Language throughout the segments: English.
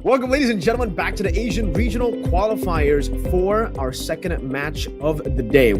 Welcome, ladies and gentlemen, back to the Asian Regional Qualifiers for our second match of the day.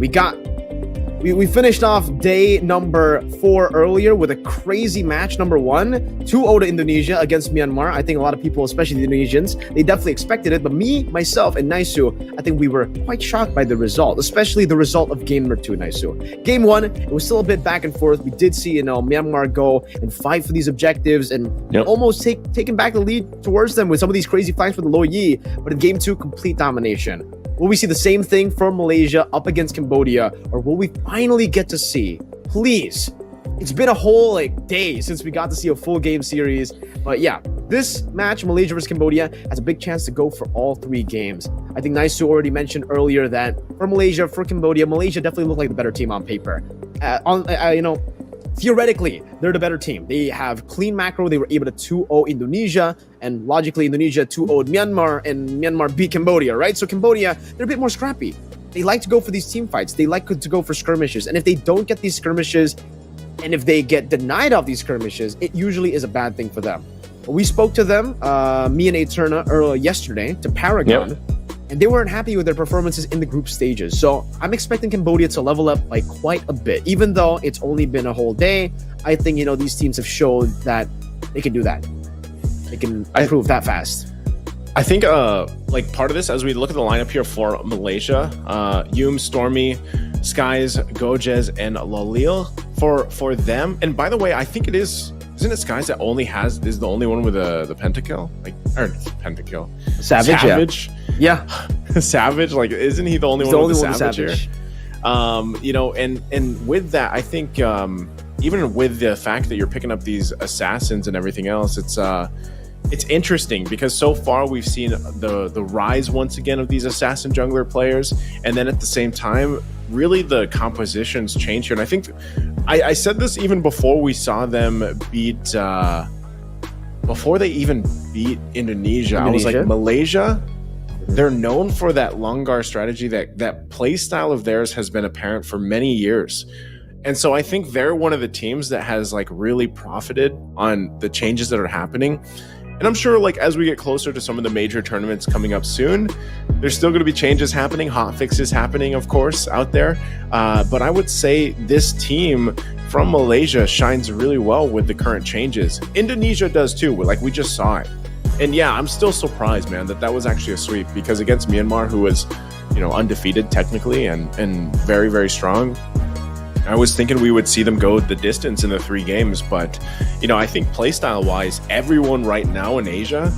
We finished off day number 4 earlier with a crazy match, number 1, 2-0 to Indonesia against Myanmar. I think a lot of people, especially the Indonesians, they definitely expected it. But me, myself, and Naisu, I think we were quite shocked by the result, especially the result of game number 2, Naisu. Game 1, it was still a bit back and forth. We did see, Myanmar go and fight for these objectives and almost taking back the lead towards them with some of these crazy flanks for the Lo Yi. But in game 2, complete domination. Will we see the same thing from Malaysia up against Cambodia, or will we finally get to see? Please. It's been a whole day since we got to see a full game series. But yeah, this match, Malaysia versus Cambodia, has a big chance to go for all 3 games. I think Naisu already mentioned earlier that for Malaysia, for Cambodia, Malaysia definitely looked like the better team on paper. Theoretically, they're the better team. They have clean macro. They were able to 2-0 Indonesia, and logically, Indonesia 2-0'd Myanmar, and Myanmar beat Cambodia, right? So Cambodia, they're a bit more scrappy. They like to go for these team fights. They like to go for skirmishes. And if they don't get these skirmishes, and if they get denied of these skirmishes, it usually is a bad thing for them. We spoke to them, me and Eterna, yesterday, to Paragon. Yep. And they weren't happy with their performances in the group stages. So I'm expecting Cambodia to level up by quite a bit. Even though it's only been a whole day, I think, these teams have showed that they can do that. They can improve that fast. I think part of this, as we look at the lineup here for Malaysia, Yum, Stormy, Skies, Gojez, and Lalil for them. And by the way, I think isn't it Skies that is the only one with the pentakill? Pentakill. Savage. Yeah. Savage. Isn't he the only one with the Savage here? And with that, I think even with the fact that you're picking up these assassins and everything else, it's interesting because so far we've seen the rise once again of these assassin jungler players, and then at the same time, really the compositions change here. And I think I said this even before we saw them beat, before they even beat Indonesia. I was like, Malaysia, they're known for that Longar strategy. That play style of theirs has been apparent for many years. And so I think they're one of the teams that has really profited on the changes that are happening. And I'm sure as we get closer to some of the major tournaments coming up soon, there's still going to be changes happening, hot fixes happening, of course, out there. But I would say this team from Malaysia shines really well with the current changes. Indonesia does too, we just saw it. And yeah, I'm still surprised, man, that was actually a sweep, because against Myanmar, who was, undefeated technically and very, very strong, I was thinking we would see them go the distance in the 3 games, but I think playstyle wise, everyone right now in Asia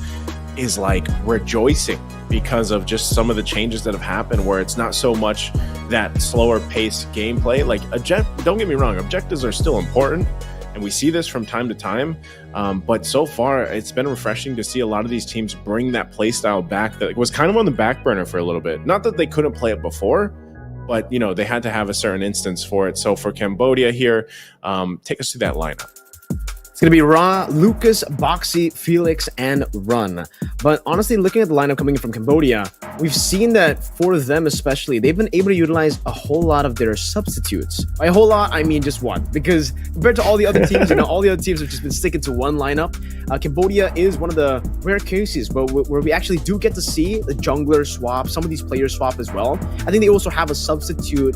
is rejoicing because of just some of the changes that have happened, where it's not so much that slower pace gameplay. Don't get me wrong, objectives are still important, and we see this from time to time. But so far, it's been refreshing to see a lot of these teams bring that playstyle back that was kind of on the back burner for a little bit. Not that they couldn't play it before, but they had to have a certain instance for it. So for Cambodia here, take us through that lineup. It's going to be Ra, Lucas, Boxy, Felix, and Run. But honestly, looking at the lineup coming in from Cambodia, we've seen that for them especially, they've been able to utilize a whole lot of their substitutes. By a whole lot, I mean just one. Because compared to all the other teams, all the other teams have just been sticking to one lineup. Cambodia is one of the rare cases where we actually do get to see the jungler swap, some of these players swap as well. I think they also have a substitute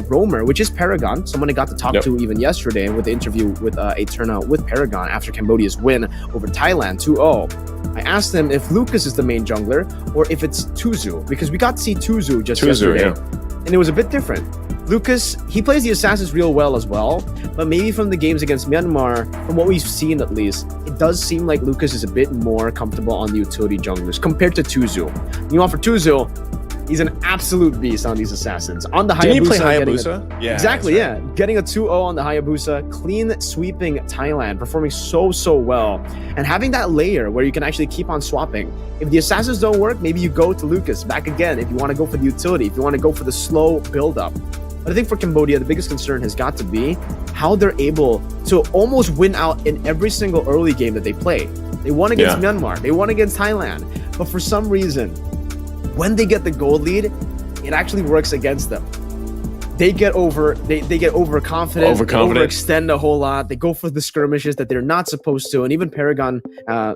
roamer, which is Paragon, someone I got to talk to even yesterday with the interview with Eterna with Paragon after Cambodia's win over Thailand 2-0. I asked them if Lucas is the main jungler or if it's Tuzu, because we got to see Tuzu yesterday, and it was a bit different. Lucas, he plays the assassins real well as well, but maybe from the games against Myanmar, from what we've seen at least, it does seem like Lucas is a bit more comfortable on the utility junglers compared to Tuzu. For Tuzu, he's an absolute beast on these assassins. On the Hayabusa. Didn't he play Hayabusa? Yeah, exactly, right. Yeah. Getting a 2-0 on the Hayabusa, clean sweeping Thailand, performing so well. And having that layer where you can actually keep on swapping. If the assassins don't work, maybe you go to Lucas back again if you want to go for the utility, if you want to go for the slow build-up. But I think for Cambodia, the biggest concern has got to be how they're able to almost win out in every single early game that they play. They won against Myanmar, they won against Thailand, but for some reason, when they get the goal lead, it actually works against them. they get overconfident, they overextend a whole lot. They go for the skirmishes that they're not supposed to. And even Paragon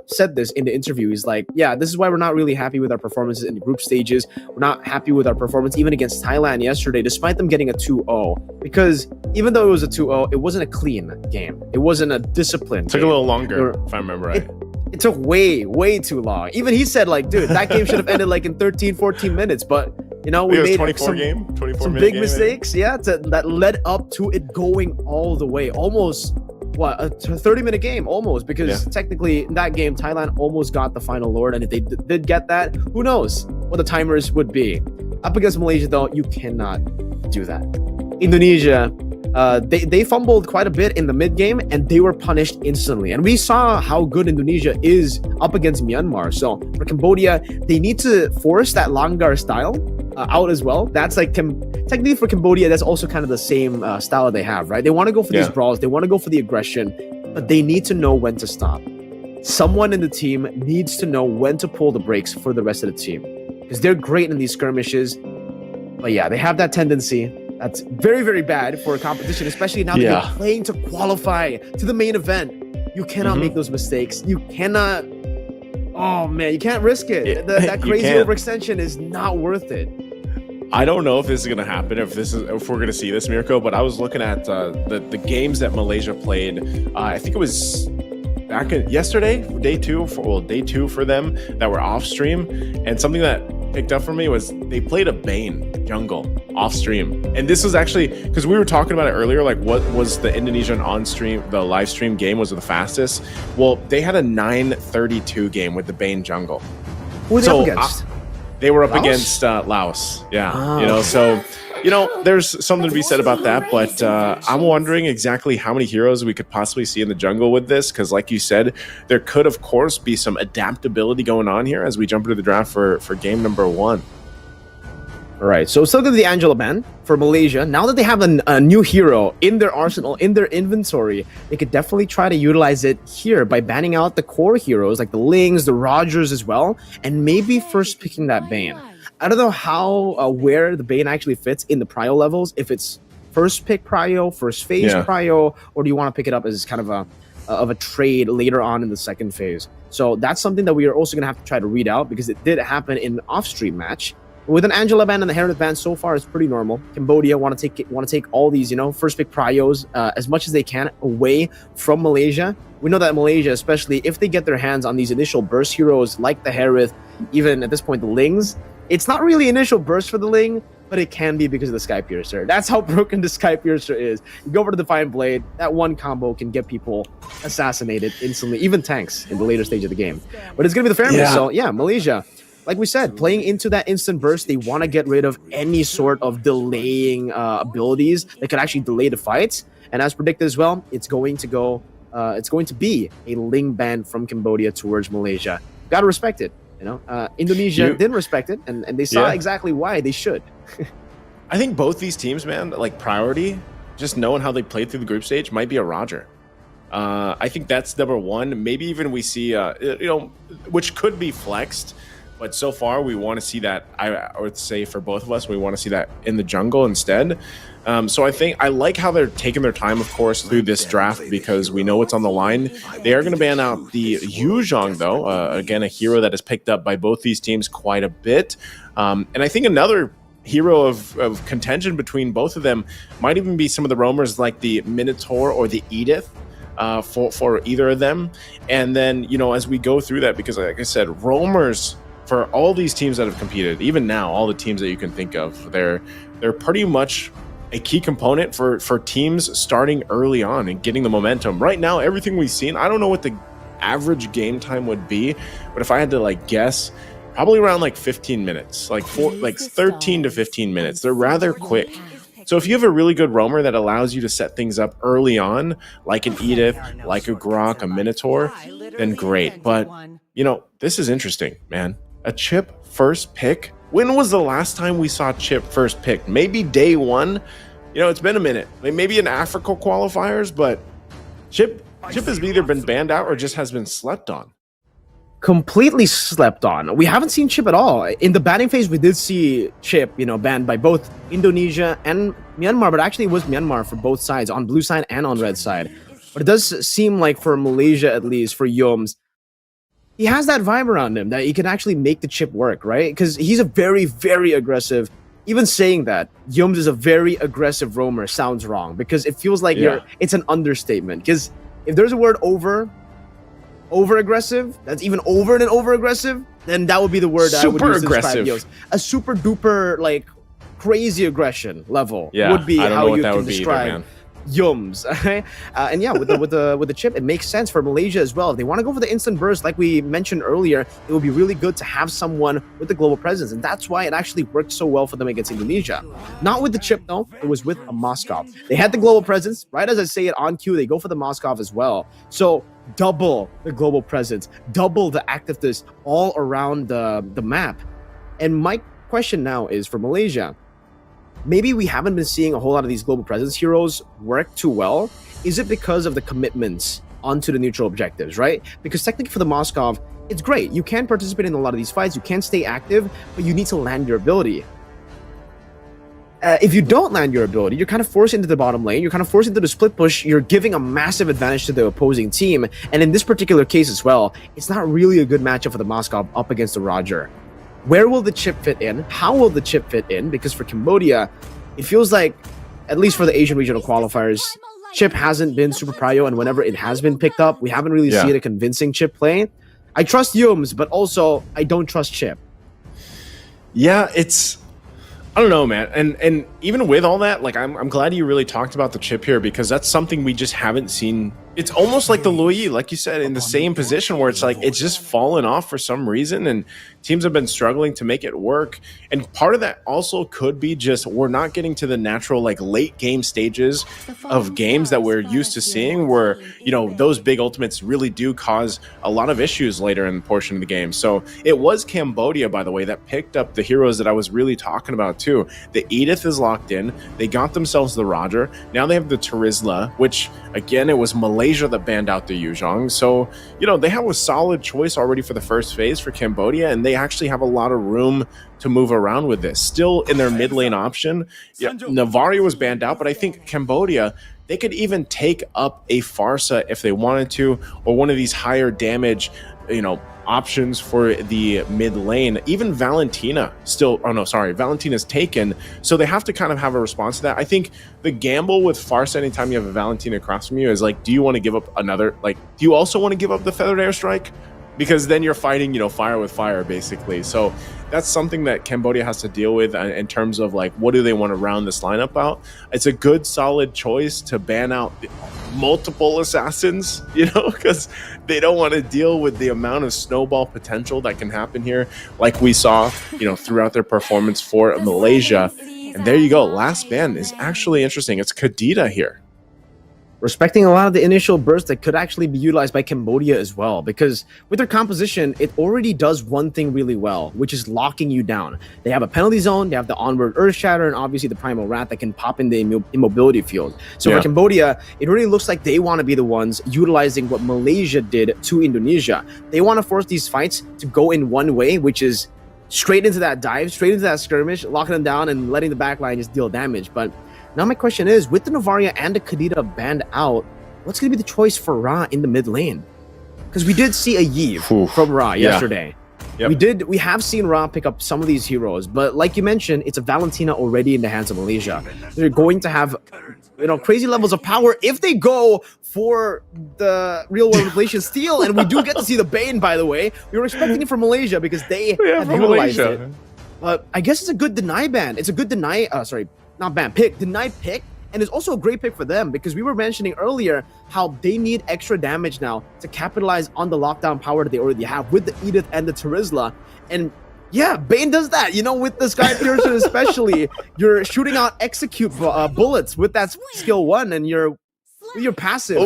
said this in the interview. He's like, yeah, this is why we're not really happy with our performances in the group stages. We're not happy with our performance even against Thailand yesterday, despite them getting a 2-0. Because even though it was a 2-0, it wasn't a clean game. It wasn't a disciplined game. Took a little longer, if I remember right. It took way too long. Even he said, like, dude, that game should have ended like in 13, 14 minutes. But, you know, we made 24 some big mistakes, that led up to it going all the way. Almost, what, a 30-minute game, almost. Because technically, in that game, Thailand almost got the final Lord. And if they did get that, who knows what the timers would be. Up against Malaysia, though, you cannot do that. Indonesia, they fumbled quite a bit in the mid game and they were punished instantly. And we saw how good Indonesia is up against Myanmar. So for Cambodia, they need to force that Langgar style out as well. That's like technically for Cambodia, that's also kind of the same style they have, right? They want to go for these brawls, they want to go for the aggression, but they need to know when to stop. Someone in the team needs to know when to pull the brakes for the rest of the team, because they're great in these skirmishes. But yeah, they have that tendency. That's very, very bad for a competition, especially now that you're playing to qualify to the main event. You cannot make those mistakes. You cannot. Oh man, you can't risk it. That crazy overextension is not worth it. I don't know if this is going to happen, if we're going to see this, Mirko. But I was looking at the games that Malaysia played. I think it was back yesterday, day two for them that were off stream, and something that picked up for me was they played a Bane jungle off stream. And this was actually because we were talking about it earlier, like what was the Indonesian on stream, the live stream game was the fastest. Well, they had a 9:32 game with the Bane jungle. Who were they up against? They were up against Laos. Yeah. So there's something to be said about that, but I'm wondering exactly how many heroes we could possibly see in the jungle with this, because like you said, there could, of course, be some adaptability going on here as we jump into the draft for game number 1. All right, so still got the Angela ban for Malaysia. Now that they have a new hero in their arsenal, in their inventory, they could definitely try to utilize it here by banning out the core heroes like the Lings, the Rogers as well, and maybe first picking that Bane. I don't know how where the Bane actually fits in the prio levels, if it's first pick prio, first phase prio, or do you want to pick it up as kind of a trade later on in the second phase? So that's something that we are also going to have to try to read out, because it did happen in an off-stream match. With an Angela ban and the Hereth ban, so far it's pretty normal. Cambodia want to take all these, first pick prios as much as they can away from Malaysia. We know that Malaysia, especially if they get their hands on these initial burst heroes like the Hereth, even at this point the Lings, it's not really initial burst for the Ling, but it can be because of the Sky Piercer. That's how broken the Sky Piercer is. You go over to the Defiant Blade, that one combo can get people assassinated instantly, even tanks in the later stage of the game. But it's going to be the fairness. So yeah, Malaysia, like we said, playing into that instant burst, they want to get rid of any sort of delaying abilities that could actually delay the fights. And as predicted as well, it's going to be a Ling ban from Cambodia towards Malaysia. Gotta respect it. Indonesia didn't respect it, and they saw exactly why they should. I think both these teams, man, like priority, just knowing how they played through the group stage, might be a Roger. I think that's number one. Maybe even we see, which could be flexed. But so far, we want to see that, I would say for both of us, we want to see that in the jungle instead. So I think I like how they're taking their time, of course, through this draft, because we know what's on the line. They are going to ban out the Yuzhong, though. Again, a hero that is picked up by both these teams quite a bit. And I think another hero of contention between both of them might even be some of the roamers like the Minotaur or the Edith. For either of them. And then, as we go through that, because like I said, roamers for all these teams that have competed, even now, all the teams that you can think of, they're pretty much a key component for teams starting early on and getting the momentum. Right now, everything we've seen, I don't know what the average game time would be, but if I had to guess, probably around 15 minutes, 13 to 15 minutes. They're rather quick. So if you have a really good roamer that allows you to set things up early on, like an Edith, like a Grok, a Minotaur, then great. But, this is interesting, man. A Chip first pick? When was the last time we saw Chip first pick? Maybe day one? It's been a minute. Maybe in Africa qualifiers, but Chip has either been banned out or just has been slept on. completely slept on. We haven't seen Chip at all. In the banning phase, we did see Chip, banned by both Indonesia and Myanmar, but actually it was Myanmar for both sides, on blue side and on red side. But it does seem like for Malaysia, at least, for Yoms, he has that vibe around him that he can actually make the Chip work, right? Because he's a very, very aggressive. Even saying that Yoms is a very aggressive roamer sounds wrong, because it feels like it's an understatement. Because if there's a word over aggressive, that's even over than over aggressive, then that would be the word I would use to describe Yoms. A super duper like crazy aggression level would be how you can describe Yoms. And yeah, with the Chip, it makes sense for Malaysia as well. If they want to go for the instant burst, like we mentioned earlier, it would be really good to have someone with the global presence, and that's why it actually worked so well for them against Indonesia. Not with the Chip though, it was with a Moskov. They had the global presence, right as I say it on cue, they go for the Moskov as well. So double the global presence, double the activeness all around the map. And my question now is for Malaysia, maybe we haven't been seeing a whole lot of these global presence heroes work too well. Is it because of the commitments onto the neutral objectives, right? Because technically for the Moskov, it's great. You can participate in a lot of these fights, you can stay active, but you need to land your ability. If you don't land your ability, you're kind of forced into the bottom lane, you're kind of forced into the split push, you're giving a massive advantage to the opposing team. And in this particular case as well, it's not really a good matchup for the Moskov up against the Roger. Where will the Chip fit in? How will the Chip fit in? Because for Cambodia, it feels like, at least for the Asian regional qualifiers, Chip hasn't been super prio, and whenever it has been picked up, we haven't really seen a convincing Chip play. I trust Yoms, but also I don't trust Chip. Yeah, I don't know, man. And even with all that, like I'm glad you really talked about the Chip here, because that's something we just haven't seen. It's almost like the Luyi, like you said, in the same position where it's like it's just fallen off for some reason, and teams have been struggling to make it work. And part of that also could be just we're not getting to the natural like late game stages of games that we're used to seeing, where those big ultimates really do cause a lot of issues later in the portion of the game. So it was Cambodia, by the way, that picked up the heroes that I was really talking about too. The Edith is locked in. They got themselves the Roger. Now they have the Terizla, which again, it was Malaysia that banned out the Yuzhong. So, they have a solid choice already for the first phase for Cambodia, and they actually have a lot of room to move around with this. Still in their mid lane option, Navaria was banned out, but I think Cambodia, they could even take up a Farsa if they wanted to, or one of these higher damage, options for the mid lane. Even Valentina Valentina's taken, so they have to kind of have a response to that. I think the gamble with Farsa anytime you have a Valentina across from you is like, do you want to give up another, do you also want to give up the feathered airstrike? Because then you're fighting, fire with fire, basically. So that's something that Cambodia has to deal with in terms of what do they want to round this lineup out. It's a good, solid choice to ban out multiple assassins, because they don't want to deal with the amount of snowball potential that can happen here, like we saw, throughout their performance for Malaysia. And there you go. Last ban is actually interesting. It's Kadita here. Respecting a lot of the initial bursts that could actually be utilized by Cambodia as well, because with their composition, it already does one thing really well, which is locking you down. They have a penalty zone, they have the onward Earth Shatter, and obviously the Primal Rat that can pop in the immobility field. So for Cambodia, it really looks like they want to be the ones utilizing what Malaysia did to Indonesia. They want to force these fights to go in one way, which is straight into that dive, straight into that skirmish, locking them down and letting the backline just deal damage. But now my question is, with the Navaria and the Kadita banned out, what's going to be the choice for Ra in the mid lane? Because we did see a Yve from Ra yesterday. We have seen Ra pick up some of these heroes, but like you mentioned, it's a Valentina already in the hands of Malaysia. They're going to have crazy levels of power if they go for the real world revelation steal, and we do get to see the Bane, by the way. We were expecting it from Malaysia because they have utilized it. But I guess it's a good deny ban. It's a good deny, deny pick, and it's also a great pick for them, because we were mentioning earlier how they need extra damage now to capitalize on the lockdown power that they already have with the Edith and the Terizla. And yeah, Bane does that, with the Sky Piercer especially. You're shooting out execute bullets with that skill 1, and you're passive.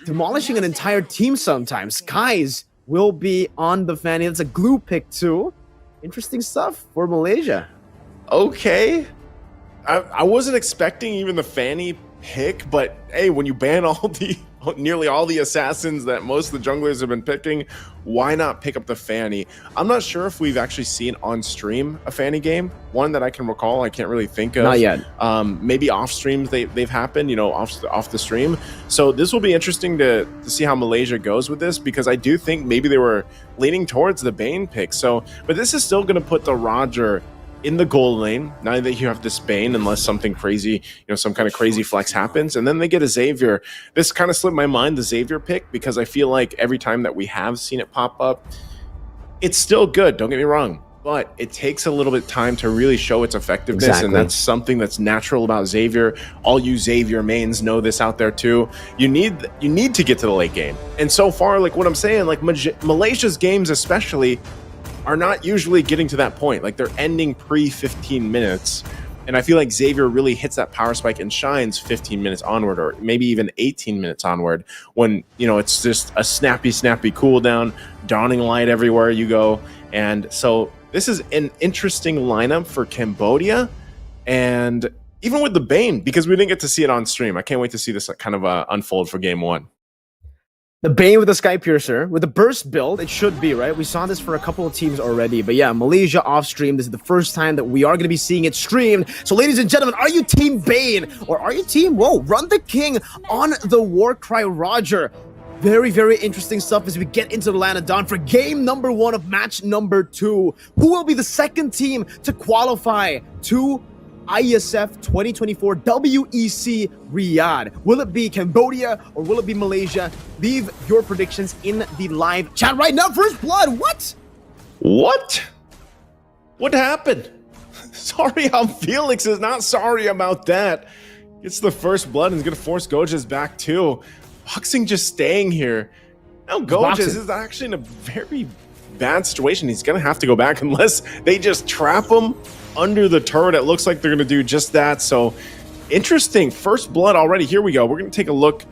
Demolishing an entire team sometimes. Skies will be on the Fanny. That's a glue pick too. Interesting stuff for Malaysia. Okay. I wasn't expecting even the Fanny pick, but hey, when you ban nearly all the assassins that most of the junglers have been picking, why not pick up the Fanny? I'm not sure if we've actually seen on stream a Fanny game, one that I can recall. I can't really think of. Not yet. Maybe off streams they've happened, you know, off the stream. So this will be interesting to see how Malaysia goes with this, because I do think maybe they were leaning towards the Bane pick. So, but this is still going to put the Roger in the gold lane, now that you have this Bane, unless something crazy, you know, some kind of crazy flex happens, and then they get a Xavier. This kind of slipped my mind, the Xavier pick, because I feel like every time that we have seen it pop up, it's still good, don't get me wrong, but it takes a little bit of time to really show its effectiveness. Exactly. And that's something that's natural about Xavier. All you Xavier mains know this out there too. You need to get to the late game, and so far, like what I'm saying, like Malaysia's games especially are not usually getting to that point. Like they're ending pre 15 minutes. And I feel like Xavier really hits that power spike and shines 15 minutes onward, or maybe even 18 minutes onward, when, you know, it's just a snappy cooldown, dawning light everywhere you go. And so this is an interesting lineup for Cambodia. And even with the Bane, because we didn't get to see it on stream, I can't wait to see this kind of unfold for game one. The Bane with the Sky Piercer, with the burst build, it should be, right? We saw this for a couple of teams already, but yeah, Malaysia off stream, this is the first time that we are going to be seeing it streamed. So ladies and gentlemen, are you team Bane, or are you team, Run the King on the Warcry Roger? Very, very interesting stuff as we get into the land of Dawn for game number 1 of match number 2. Who will be the second team to qualify to IESF 2024 WEC Riyadh? Will it be Cambodia or will it be Malaysia? Leave your predictions in the live chat right now. First blood, what? What happened? Sorry, Felix is not sorry about that. It's the first blood and is going to force Gojas back too. Boxing just staying here. Now Gojas is actually in a very bad situation. He's going to have to go back unless they just trap him under the turret. It looks like they're going to do just that. So interesting. First blood already. Here we go. We're going to take a look.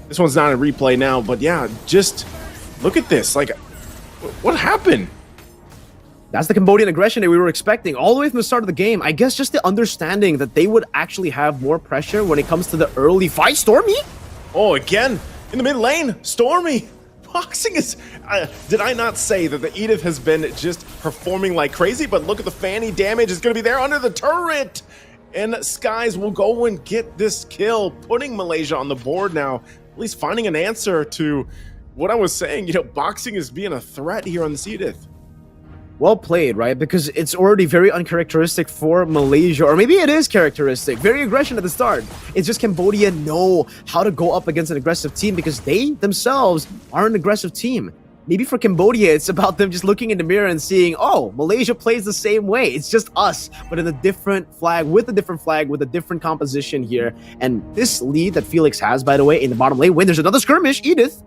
This one's not a replay now, but yeah, just look at this. Like, what happened? That's the Cambodian aggression that we were expecting all the way from the start of the game. I guess just the understanding that they would actually have more pressure when it comes to the early fight. Stormy? Oh, again, in the mid lane, Stormy. Boxing is... did I not say that the Edith has been just performing like crazy? But look at the Fanny damage. It's going to be there under the turret. And Skies will go and get this kill, putting Malaysia on the board now. At least finding an answer to what I was saying. You know, Boxing is being a threat here on this Edith. Well played, right? Because it's already very uncharacteristic for Malaysia, or maybe it is characteristic. Very aggression at the start. It's just Cambodia know how to go up against an aggressive team because they themselves are an aggressive team. Maybe for Cambodia, it's about them just looking in the mirror and seeing, oh, Malaysia plays the same way. It's just us, but in a different flag, with a different composition here. And this lead that Felix has, by the way, in the bottom lane, when there's another skirmish, Edith.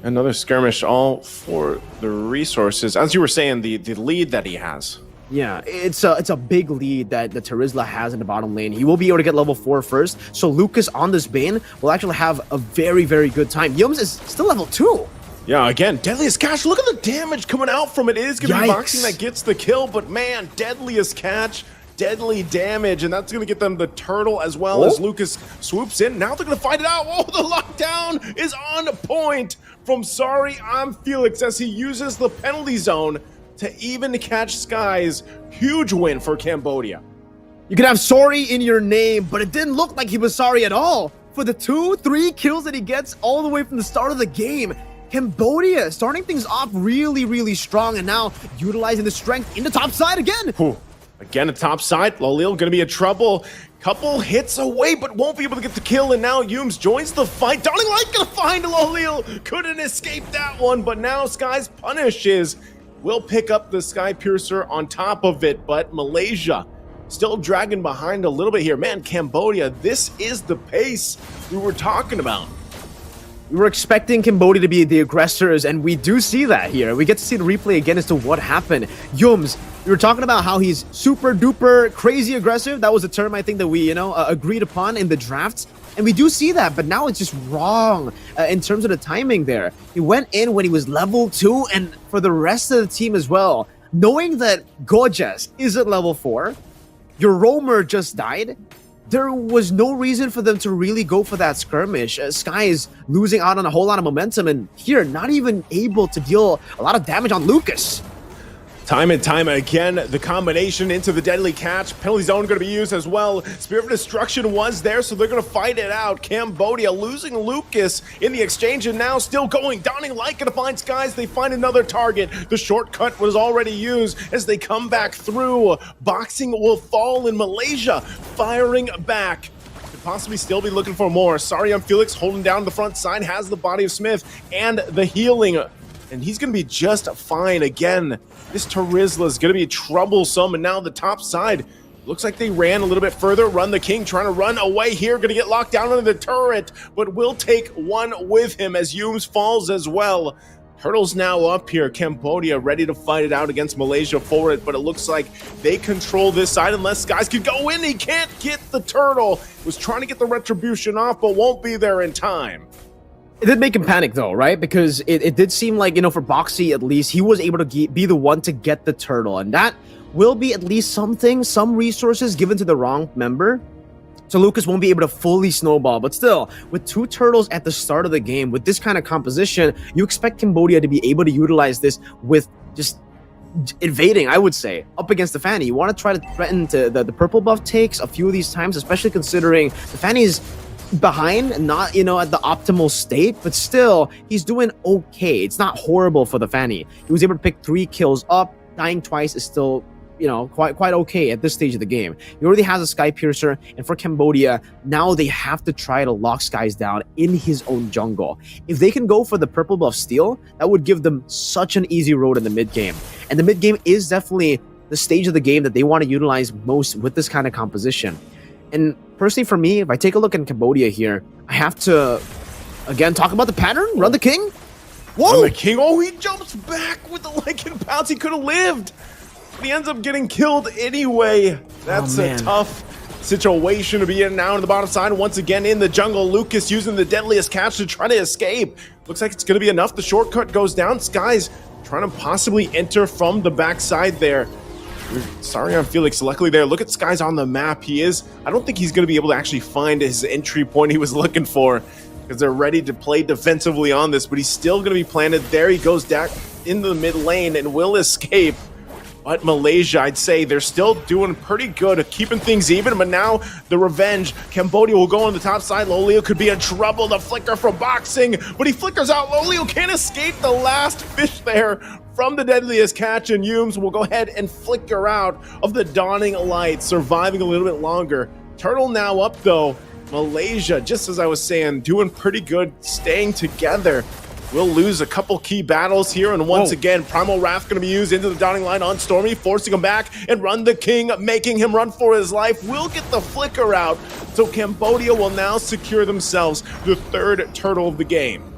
Another skirmish, all for the resources. As you were saying, the lead that he has. Yeah, it's a big lead that the Terizla has in the bottom lane. He will be able to get level 4 first. So Lucas on this Bane will actually have a very, very good time. Yums is still level 2. Yeah, again, Deadliest Catch. Look at the damage coming out from it. It is going to be Boxing that gets the kill, but man, Deadliest Catch. Deadly damage, and that's going to get them the turtle as well as Lucas swoops in. Now they're going to find it out. Oh, the lockdown is on point from Sorry, I'm Felix as he uses the penalty zone to even catch Skies. Huge win for Cambodia. You can have Sorry in your name, but it didn't look like he was sorry at all. For the 2-3 kills that he gets all the way from the start of the game, Cambodia starting things off really, really strong, and now utilizing the strength in the top side again. Again, the top side, Lalil gonna be in trouble. Couple hits away, but won't be able to get the kill, and now Yums joins the fight. Darling Light gonna find Lalil. Couldn't escape that one, but now Skies punishes. Will pick up the Sky Piercer on top of it, but Malaysia still dragging behind a little bit here. Man, Cambodia, this is the pace we were talking about. We were expecting Cambodia to be the aggressors, and we do see that here. We get to see the replay again as to what happened. Yums, we were talking about how he's super duper crazy aggressive. That was a term I think that we, agreed upon in the drafts. And we do see that, but now it's just wrong in terms of the timing there. He went in when he was level 2, and for the rest of the team as well, knowing that Gojas is at level 4, your roamer just died, there was no reason for them to really go for that skirmish. Sky is losing out on a whole lot of momentum, and here, not even able to deal a lot of damage on Lucas. Time and time again, the combination into the deadly catch. Penalty zone going to be used as well. Spirit of Destruction was there, so they're going to fight it out. Cambodia losing Lucas in the exchange, and now still going. Dawning Light going to find Skies. They find another target. The shortcut was already used as they come back through. Boxing will fall in Malaysia, firing back. Could possibly still be looking for more. Sorry, I'm Felix holding down the front side, has the body of Smith and the healing. And he's going to be just fine again. This Terizla is going to be troublesome, and now the top side looks like they ran a little bit further. Run the King trying to run away here, going to get locked down under the turret, but will take one with him as Humes falls as well. Turtle's now up here. Cambodia ready to fight it out against Malaysia for it, but it looks like they control this side unless Skies can go in. He can't get the Turtle. Was trying to get the retribution off, but won't be there in time. It did make him panic though, right? Because it did seem like, you know, for Boxy at least, he was able to be the one to get the Turtle. And that will be at least something, some resources given to the wrong member. So Lucas won't be able to fully snowball. But still, with 2 Turtles at the start of the game, with this kind of composition, you expect Cambodia to be able to utilize this with just invading, I would say, up against the Fanny. You want to try to threaten to the purple buff takes a few of these times, especially considering the Fanny's behind, not, you know, at the optimal state, but still he's doing okay. It's not horrible for the Fanny. He was able to pick 3 kills up. Dying twice is still, you know, quite okay at this stage of the game. He already has a Sky Piercer, and for Cambodia, now they have to try to lock Skies down in his own jungle. If they can go for the purple buff steal, that would give them such an easy road in the mid game. And the mid game is definitely the stage of the game that they want to utilize most with this kind of composition. And personally, for me, if I take a look at Cambodia here, I have to, again, talk about the pattern. Run the King. Whoa! Run the King. Oh, he jumps back with the Lycan Pounce. He could have lived. But he ends up getting killed anyway. That's a tough situation to be in now on the bottom side. Once again, in the jungle, Lucas using the deadliest catch to try to escape. Looks like it's going to be enough. The shortcut goes down. Skies trying to possibly enter from the backside there. Sorry, I'm Felix. Luckily there. Look at Skies on the map. I don't think he's going to be able to actually find his entry point he was looking for, because they're ready to play defensively on this, but he's still going to be planted. There he goes back into the mid lane and will escape. But Malaysia, I'd say they're still doing pretty good at keeping things even, but now the revenge. Cambodia will go on the top side. Lolio could be in trouble. The flicker from Boxing, but he flickers out. Lolio can't escape the last fish there from the deadliest catch, and Humes will go ahead and flicker out of the Dawning Light, surviving a little bit longer. Turtle now up though. Malaysia, just as I was saying, doing pretty good, staying together. We'll lose a couple key battles here, and once again, Primal Wrath going to be used into the Dawning Line on Stormy, forcing him back, and Run the King, making him run for his life. Will get the flicker out, so Cambodia will now secure themselves the 3rd Turtle of the game.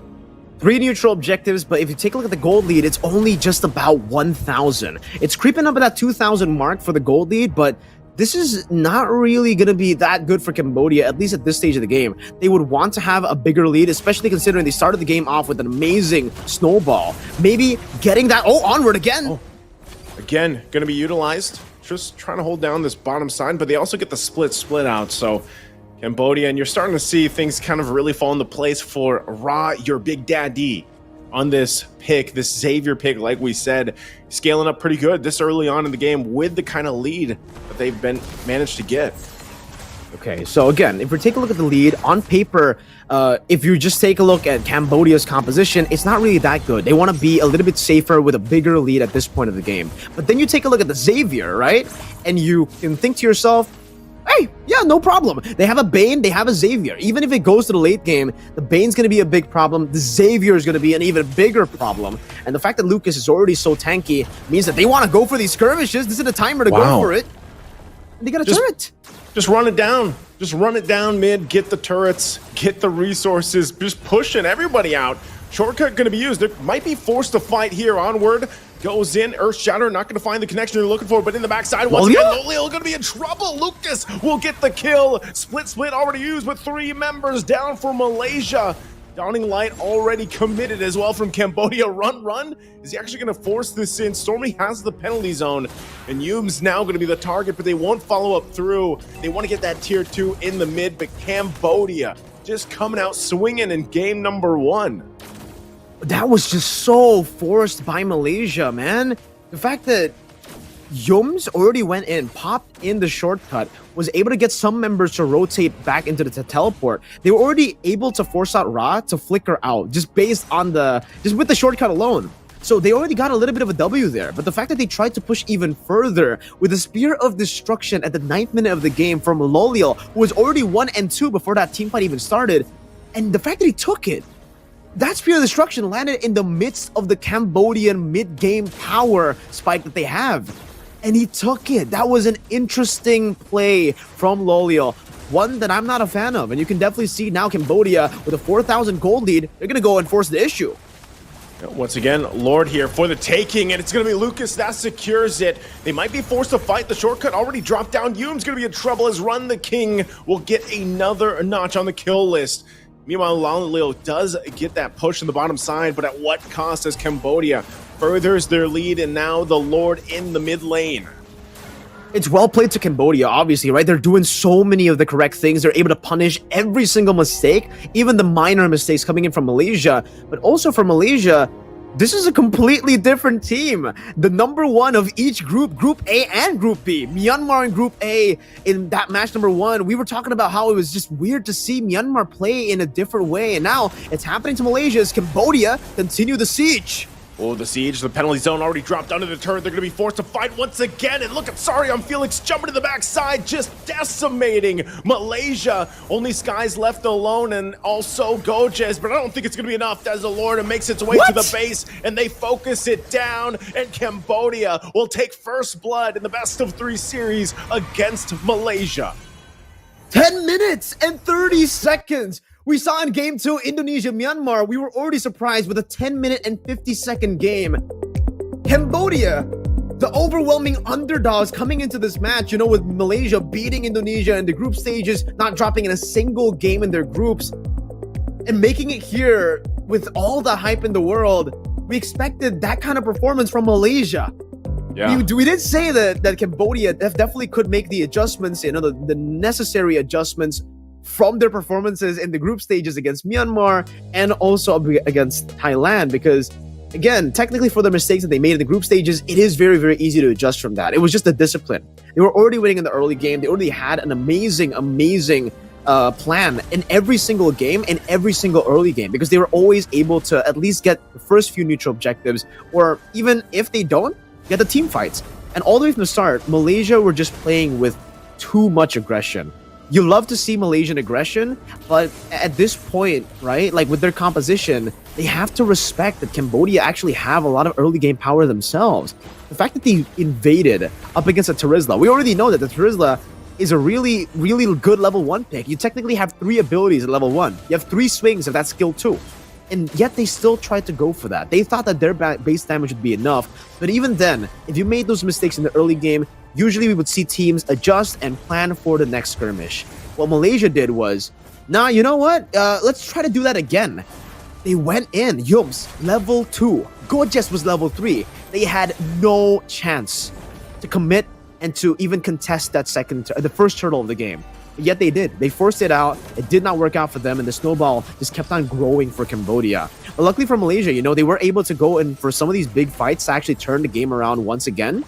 3 neutral objectives, but if you take a look at the gold lead, it's only just about 1,000. It's creeping up at that 2,000 mark for the gold lead, but this is not really going to be that good for Cambodia, at least at this stage of the game. They would want to have a bigger lead, especially considering they started the game off with an amazing snowball. Maybe getting that, onward again. Again, going to be utilized. Just trying to hold down this bottom side, but they also get the split out, so Cambodia, and you're starting to see things kind of really fall into place for Ra, your big daddy, on this pick, this Xavier pick, like we said, scaling up pretty good this early on in the game with the kind of lead that they've managed to get. Okay, so again, if we take a look at the lead, on paper, if you just take a look at Cambodia's composition, it's not really that good. They want to be a little bit safer with a bigger lead at this point of the game. But then you take a look at the Xavier, right? And you can think to yourself, hey, yeah, no problem. They have a Bane, they have a Xavier. Even if it goes to the late game, the Bane's going to be a big problem. The Xavier is going to be an even bigger problem. And the fact that Lucas is already so tanky means that they want to go for these skirmishes. This is a timer to go for it. And they got a turret. Just run it down. Just run it down mid, get the turrets, get the resources, just pushing everybody out. Shortcut going to be used. They might be forced to fight here. Onward goes in. Earth Shatter not going to find the connection they're looking for, but in the backside, once again, Lolio going to be in trouble. Lucas will get the kill. Split already used with 3 members down for Malaysia. Dawning Light already committed as well from Cambodia. Run. Is he actually going to force this in? Stormy has the penalty zone, and Hume's now going to be the target, but they won't follow up through. They want to get that tier 2 in the mid, but Cambodia just coming out swinging in game number 1. That was just so forced by Malaysia, man. The fact that Yums already went in, popped in the shortcut, was able to get some members to rotate back into the teleport. They were already able to force out Ra to flicker out just based on just with the shortcut alone. So they already got a little bit of a W there. But the fact that they tried to push even further with a Spear of Destruction at the 9th minute of the game from Loliel, who was already 1 and 2 before that team fight even started, and the fact that he took it, that Spear of Destruction landed in the midst of the Cambodian mid-game power spike that they have. And he took it. That was an interesting play from Loliel. One that I'm not a fan of. And you can definitely see now Cambodia with a 4,000 gold lead. They're going to go and force the issue. Once again, Lord here for the taking, and it's going to be Lucas that secures it. They might be forced to fight. The shortcut already dropped down. Hume's going to be in trouble as Run the King will get another notch on the kill list. Meanwhile, Loliel does get that push in the bottom side, but at what cost as Cambodia furthers their lead, and now the Lord in the mid lane. It's well played to Cambodia, obviously, right? They're doing so many of the correct things. They're able to punish every single mistake, even the minor mistakes coming in from Malaysia. But also for Malaysia, this is a completely different team. The number 1 of each group, Group A and Group B. Myanmar in Group A in that match number 1. We were talking about how it was just weird to see Myanmar play in a different way. And now it's happening to Malaysia as Cambodia continue the siege. Oh, the siege, the penalty zone already dropped under the turret. They're going to be forced to fight once again. And look at Sarion Felix jumping to the backside, just decimating Malaysia. Only Sky's left alone, and also Gojes. But I don't think it's going to be enough as the Lord makes its way to the base, and they focus it down. And Cambodia will take first blood in the best of 3 series against Malaysia. 10 minutes and 30 seconds. We saw in game 2, Indonesia, Myanmar, we were already surprised with a 10-minute and 50-second game. Cambodia, the overwhelming underdogs coming into this match, with Malaysia beating Indonesia in the group stages, not dropping in a single game in their groups, and making it here with all the hype in the world. We expected that kind of performance from Malaysia. Yeah. We did say that Cambodia definitely could make the adjustments, the necessary adjustments from their performances in the group stages against Myanmar and also against Thailand, because again, technically for the mistakes that they made in the group stages, it is very, very easy to adjust from that. It was just the discipline. They were already winning in the early game. They already had an amazing plan in every single game, in every single early game, because they were always able to at least get the first few neutral objectives, or even if they don't, get the team fights. And all the way from the start, Malaysia were just playing with too much aggression. You love to see Malaysian aggression, but at this point, right, like with their composition, they have to respect that Cambodia actually have a lot of early game power themselves. The fact that they invaded up against a Terizla, we already know that the Terizla is a really, really good level 1 pick. You technically have 3 abilities at level 1. You have 3 swings of that skill too. And yet they still tried to go for that. They thought that their base damage would be enough. But even then, if you made those mistakes in the early game, usually we would see teams adjust and plan for the next skirmish. What Malaysia did was, nah, you know what? Let's try to do that again. They went in. Yums, level 2. Gojes was level 3. They had no chance to commit and to even contest that the first turtle of the game. But yet they did. They forced it out. It did not work out for them, and the snowball just kept on growing for Cambodia. But luckily for Malaysia, they were able to go in for some of these big fights to actually turn the game around once again.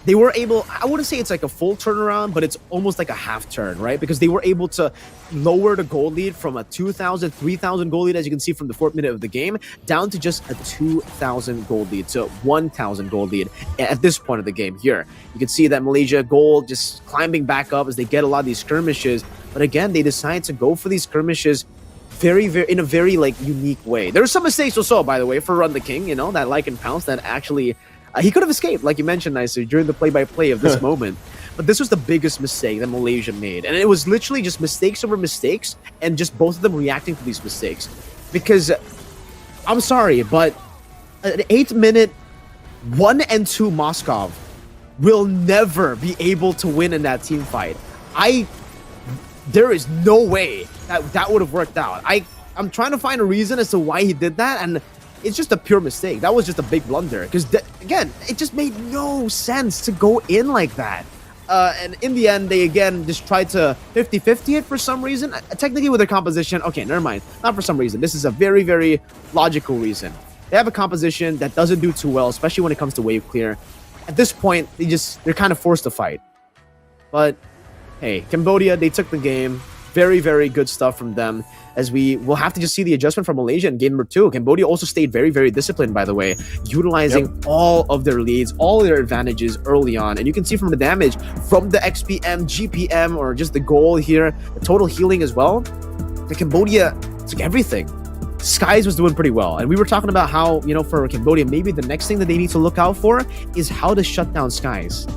They were able, I wouldn't say it's like a full turnaround, but it's almost like a half turn, right? Because they were able to lower the goal lead from a 2,000, 3,000 goal lead, as you can see from the 4th minute of the game, down to just a 2,000 goal lead, to 1,000 goal lead at this point of the game here. You can see that Malaysia goal just climbing back up as they get a lot of these skirmishes. But again, they decide to go for these skirmishes in a very unique way. There were some mistakes also, by the way, for Run the King, that like and pounce that actually... he could have escaped, like you mentioned, Nicer, during the play-by-play of this moment. But this was the biggest mistake that Malaysia made. And it was literally just mistakes over mistakes, and just both of them reacting to these mistakes. Because, I'm sorry, but an 8-minute 1 and 2 Moskov will never be able to win in that team fight. There is no way that would have worked out. I'm trying to find a reason as to why he did that, and it's just a pure mistake. That was just a big blunder because, again, it just made no sense to go in like that. And in the end, they again just tried to 50-50 it for some reason. Technically, with their composition, okay, never mind. Not for some reason. This is a very, very logical reason. They have a composition that doesn't do too well, especially when it comes to wave clear. At this point, they're kind of forced to fight. But hey, Cambodia, they took the game. Very, very good stuff from them, as we will have to just see the adjustment from Malaysia in game number 2. Cambodia also stayed very, very disciplined, by the way, utilizing all of their leads, all their advantages early on. And you can see from the damage, from the XPM, GPM, or just the goal here, the total healing as well, the Cambodia took everything. Skies was doing pretty well. And we were talking about how, for Cambodia, maybe the next thing that they need to look out for is how to shut down Skies.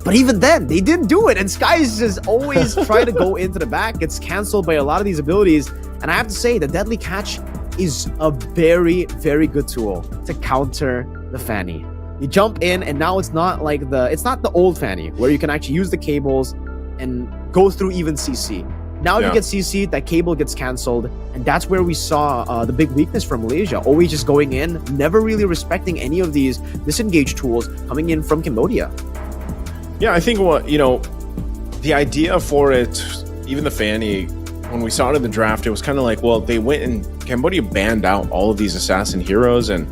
But even then, they didn't do it. And Skies just always try to go into the back. Gets canceled by a lot of these abilities. And I have to say, the Deadly Catch is a very, very good tool to counter the Fanny. You jump in, and now it's not the old Fanny, where you can actually use the cables and go through even CC. Now if you get CC, that cable gets canceled. And that's where we saw the big weakness from Malaysia. Always just going in, never really respecting any of these disengage tools coming in from Cambodia. Yeah, I think the idea for it, even the Fanny, when we saw it in the draft, it was kind of like, well, they went and Cambodia banned out all of these assassin heroes, and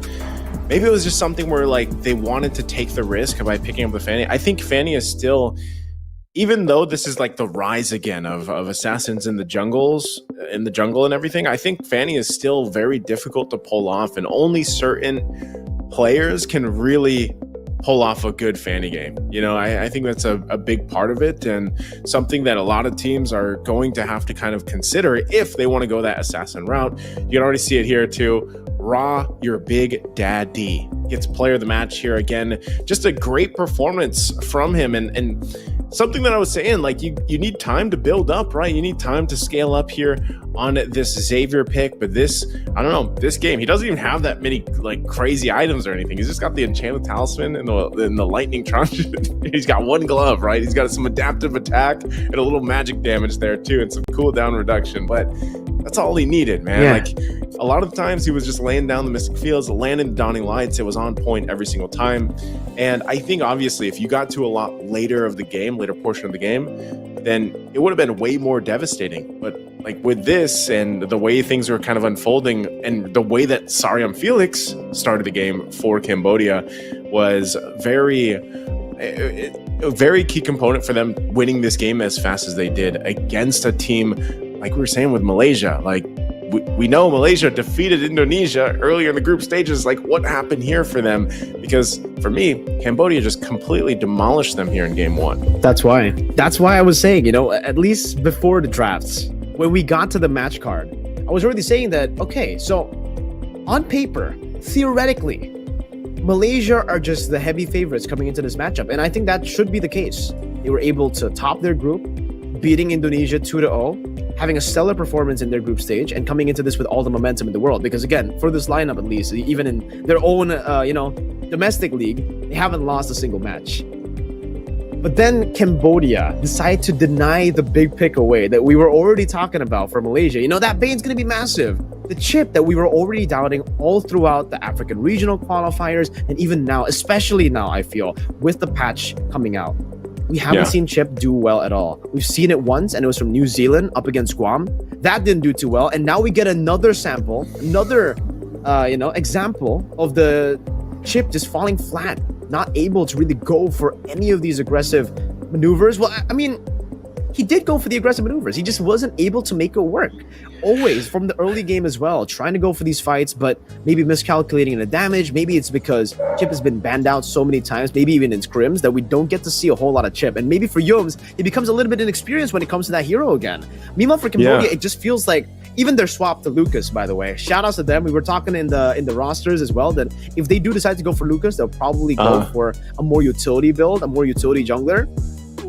maybe it was just something where like they wanted to take the risk by picking up the Fanny. I think Fanny is still, even though this is like the rise again of assassins in the jungle and everything, I think Fanny is still very difficult to pull off, and only certain players can really pull off a good Fanny game. I think that's a big part of it, and something that a lot of teams are going to have to kind of consider if they want to go that assassin route. You can already see it here too. Ra, your big daddy, gets player of the match here again. Just a great performance from him, and something that I was saying, like you need time to build up, right? You need time to scale up here on this Xavier pick. But this game, he doesn't even have that many like crazy items or anything. He's just got the enchanted talisman and the lightning tranche. He's got one glove, right? He's got some adaptive attack and a little magic damage there too, and some cooldown reduction. But that's all he needed, man. Yeah. Like a lot of times he was just laying down the Mystic Fields, landing the Dawning Lights. It was on point every single time. And I think obviously if you got to a lot later portion of the game, then it would have been way more devastating. But like with this and the way things were kind of unfolding, and the way that Saryam Felix started the game for Cambodia was a very key component for them winning this game as fast as they did against a team like we were saying with Malaysia. Like we know Malaysia defeated Indonesia earlier in the group stages. Like what happened here for them? Because for me, Cambodia just completely demolished them here in game 1. That's why I was saying, at least before the drafts, when we got to the match card, I was already saying that, okay, so on paper, theoretically, Malaysia are just the heavy favorites coming into this matchup. And I think that should be the case. They were able to top their group, beating Indonesia 2-0, having a stellar performance in their group stage, and coming into this with all the momentum in the world. Because again, for this lineup at least, even in their own, domestic league, they haven't lost a single match. But then Cambodia decided to deny the big pick away that we were already talking about for Malaysia. That Bane's going to be massive. The chip that we were already doubting all throughout the African regional qualifiers, and even now, especially now, I feel, with the patch coming out. We haven't seen Chip do well at all. We've seen it once, and it was from New Zealand up against Guam. That didn't do too well, and now we get another sample, another example of the Chip just falling flat, not able to really go for any of these aggressive maneuvers. Well, I mean, he did go for the aggressive maneuvers. He just wasn't able to make it work. Always from the early game as well, trying to go for these fights, but maybe miscalculating the damage. Maybe it's because Chip has been banned out so many times, maybe even in scrims, that we don't get to see a whole lot of Chip. And maybe for Yums, he becomes a little bit inexperienced when it comes to that hero again. Meanwhile, for Cambodia, it just feels like even their swap to Lucas, by the way. Shout outs to them. We were talking in the rosters as well that if they do decide to go for Lucas, they'll probably go for a more utility build, a more utility jungler.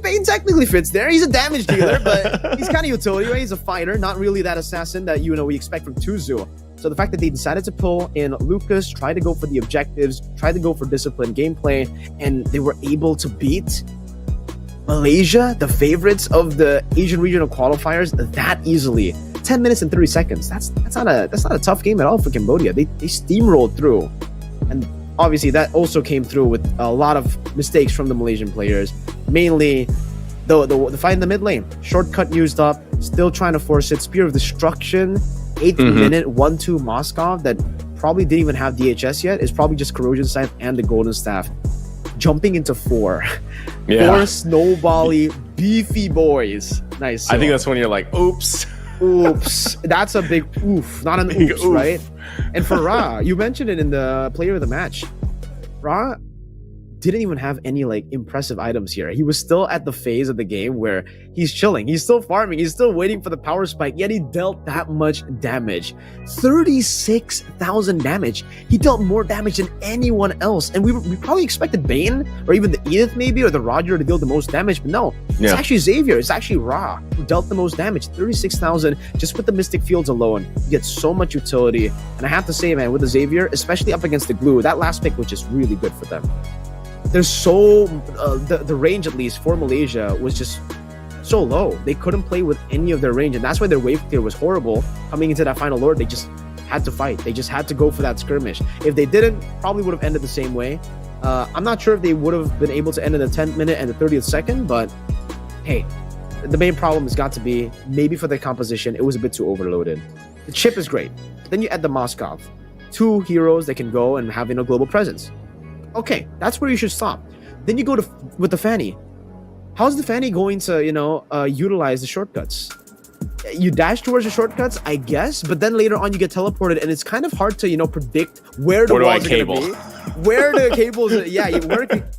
Bane technically fits there. He's a damage dealer, but he's kind of utility, right? He's a fighter, not really that assassin that we expect from Tuzu. So the fact that they decided to pull in Lucas, try to go for the objectives, try to go for disciplined gameplay, and they were able to beat Malaysia, the favorites of the Asian regional qualifiers, that easily. 10 minutes and 30 seconds. That's not a tough game at all for Cambodia. They steamrolled through, and obviously that also came through with a lot of mistakes from the Malaysian players, mainly the fight in the mid lane. Shortcut used up, still trying to force it. Spear of Destruction, 8th minute, 1-2 Moskov that probably didn't even have DHS yet. It's probably just Corrosion Scythe and the Golden Staff. Jumping into 4. Yeah. 4 snowbally, beefy boys. Nice. I think that's when you're like, oops. Oops. That's a big oof, not an oops, oof. right? And for Ra, you mentioned it in the player of the match. Ra didn't even have any like impressive items here. He was still at the phase of the game where he's chilling. He's still farming. He's still waiting for the power spike, yet he dealt that much damage. 36,000 damage. He dealt more damage than anyone else. And we probably expected Bane or even the Edith maybe or the Roger to deal the most damage, but no. It's actually Xavier. It's actually Ra who dealt the most damage. 36,000 just with the Mystic Fields alone. You get so much utility. And I have to say, man, with the Xavier, especially up against the Glue, that last pick was just really good for them. There's so the range, at least for Malaysia, was just so low. They couldn't play with any of their range, and that's why their wave clear was horrible. Coming into that final lord, they just had to fight. They just had to go for that skirmish. If they didn't, probably would have ended the same way. I'm not sure if they would have been able to end in the 10th minute and the 30th second, but hey, the main problem has got to be maybe for the composition, it was a bit too overloaded. The chip is great. Then you add the Moskov. 2 heroes that can go and have a global presence. Okay, that's where you should stop. Then you go with the Fanny. How's the Fanny going to, utilize the shortcuts? You dash towards the shortcuts, I guess, but then later on you get teleported, and it's kind of hard to, predict where the walls are going to be. Where the cables,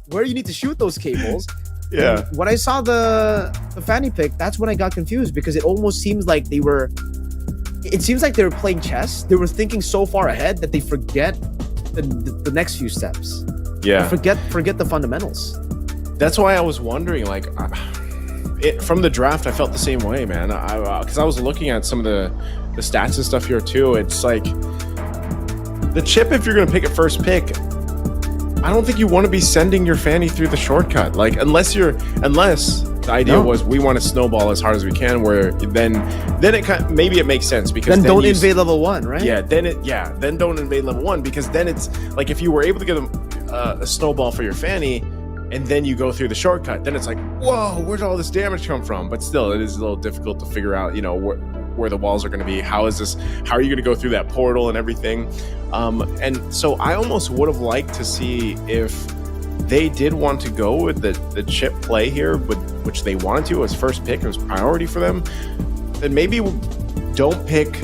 where you need to shoot those cables. Yeah. And when I saw the Fanny pick, that's when I got confused because it almost seems like they were playing chess. They were thinking so far ahead that they forget the next few steps. Yeah. Forget the fundamentals. That's why I was wondering, from the draft, I felt the same way, man. Because I was looking at some of the stats and stuff here too. It's like the chip, if you're going to pick a first pick, I don't think you want to be sending your Fanny through the shortcut. Unless the idea was we want to snowball as hard as we can, where then maybe it makes sense because then don't invade level 1, right? Yeah, then don't invade level 1 because then it's like if you were able to get a snowball for your Fanny and then you go through the shortcut, then it's like, whoa, where'd all this damage come from? But still, it is a little difficult to figure out, where the walls are going to be. How are you going to go through that portal and everything? And so I almost would have liked to see if they did want to go with the chip play here, which they wanted to as first pick. It was priority for them. Then maybe don't pick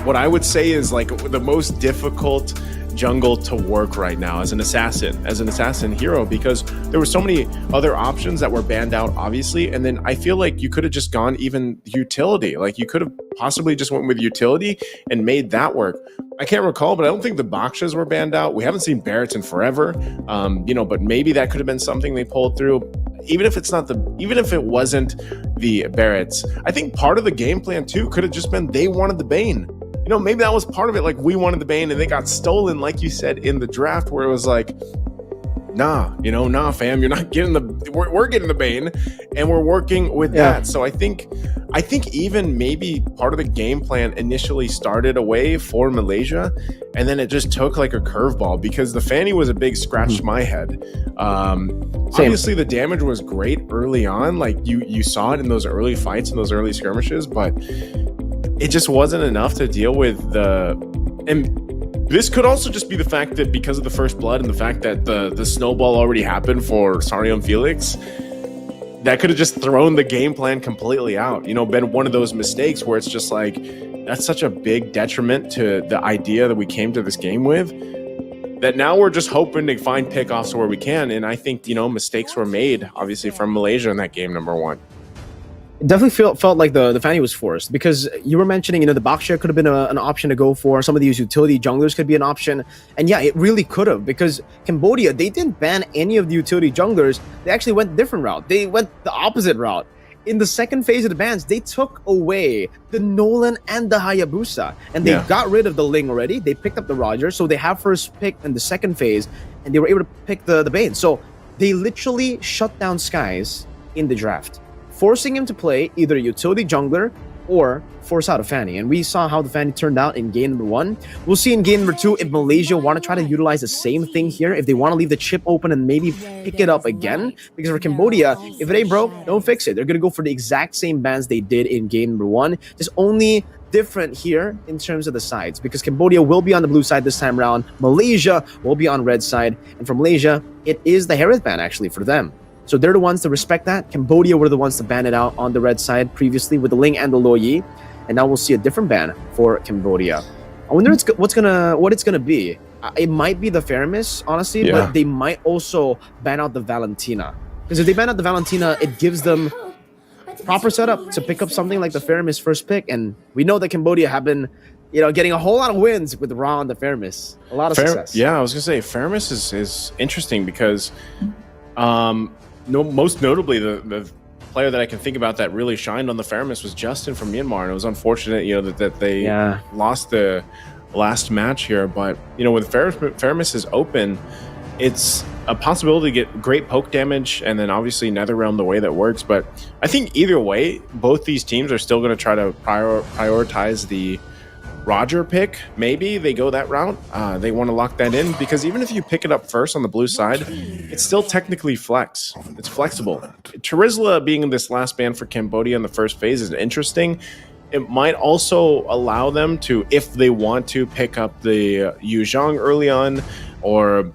what I would say is the most difficult jungle to work right now as an assassin hero, because there were so many other options that were banned out, obviously. And then I feel like you could have just gone even utility. You could have possibly just went with utility and made that work. I can't recall, but I don't think the Bakshas were banned out. We haven't seen Barretts in forever, but maybe that could have been something they pulled through. Even if it wasn't the Barretts, I think part of the game plan too could have just been they wanted the Bane. Maybe that was part of it. We wanted the Bane and they got stolen, like you said, in the draft, where it was nah, fam, you're not getting we're getting the Bane and we're working with that. So I think even maybe part of the game plan initially started away for Malaysia, and then it just took a curveball because the Fanny was a big scratch to my head. Obviously the damage was great early on. You saw it in those early fights and those early skirmishes, but it just wasn't enough to deal with and this could also just be the fact that because of the first blood and the fact that the snowball already happened for Sarium Felix, that could have just thrown the game plan completely out. Been one of those mistakes where it's just that's such a big detriment to the idea that we came to this game with, that now we're just hoping to find pickoffs where we can. And I think, mistakes were made, obviously, from Malaysia in that game, number 1. It definitely felt like the Fanny was forced, because you were mentioning, the Baksha could have been an option to go for. Some of these utility junglers could be an option. And yeah, it really could have, because Cambodia, they didn't ban any of the utility junglers. They actually went a different route. They went the opposite route. In the second phase of the bans, they took away the Nolan and the Hayabusa. And they got rid of the Ling already. They picked up the Roger. So they have first pick in the second phase, and they were able to pick the Bane. So they literally shut down Skies in the draft, forcing him to play either a utility jungler or force out a Fanny. And we saw how the Fanny turned out in game number 1. We'll see in game number 2 if Malaysia want to try to utilize the same thing here, if they want to leave the chip open and maybe pick it up again. Because for Cambodia, if it ain't broke, don't fix it. They're going to go for the exact same bans they did in game number 1. Just only different here in terms of the sides, because Cambodia will be on the blue side this time around. Malaysia will be on red side. And for Malaysia, it is the Harith ban actually for them. So they're the ones to respect that. Cambodia were the ones to ban it out on the red side previously with the Ling and the Loyi. And now we'll see a different ban for Cambodia. I wonder what it's gonna be. It might be the Faramis, honestly, but they might also ban out the Valentina. Because if they ban out the Valentina, it gives them proper setup to pick up something like the Faramis first pick. And we know that Cambodia have been, getting a whole lot of wins with Ra and the Faramis. A lot of success. Yeah, I was gonna say Faramis is interesting because most notably, the player that I can think about that really shined on the Faramis was Justin from Myanmar, and it was unfortunate, that they lost the last match here. But when Faramis is open, it's a possibility to get great poke damage, and then obviously NetherRealm the way that works. But I think either way, both these teams are still going to try to prioritize the Roger pick. Maybe they go that route. They want to lock that in, because even if you pick it up first on the blue side, it's still technically it's flexible. Terizla being this last ban for Cambodia in the first phase is interesting. It might also allow them to, if they want to, pick up the Yu Zhang early on, or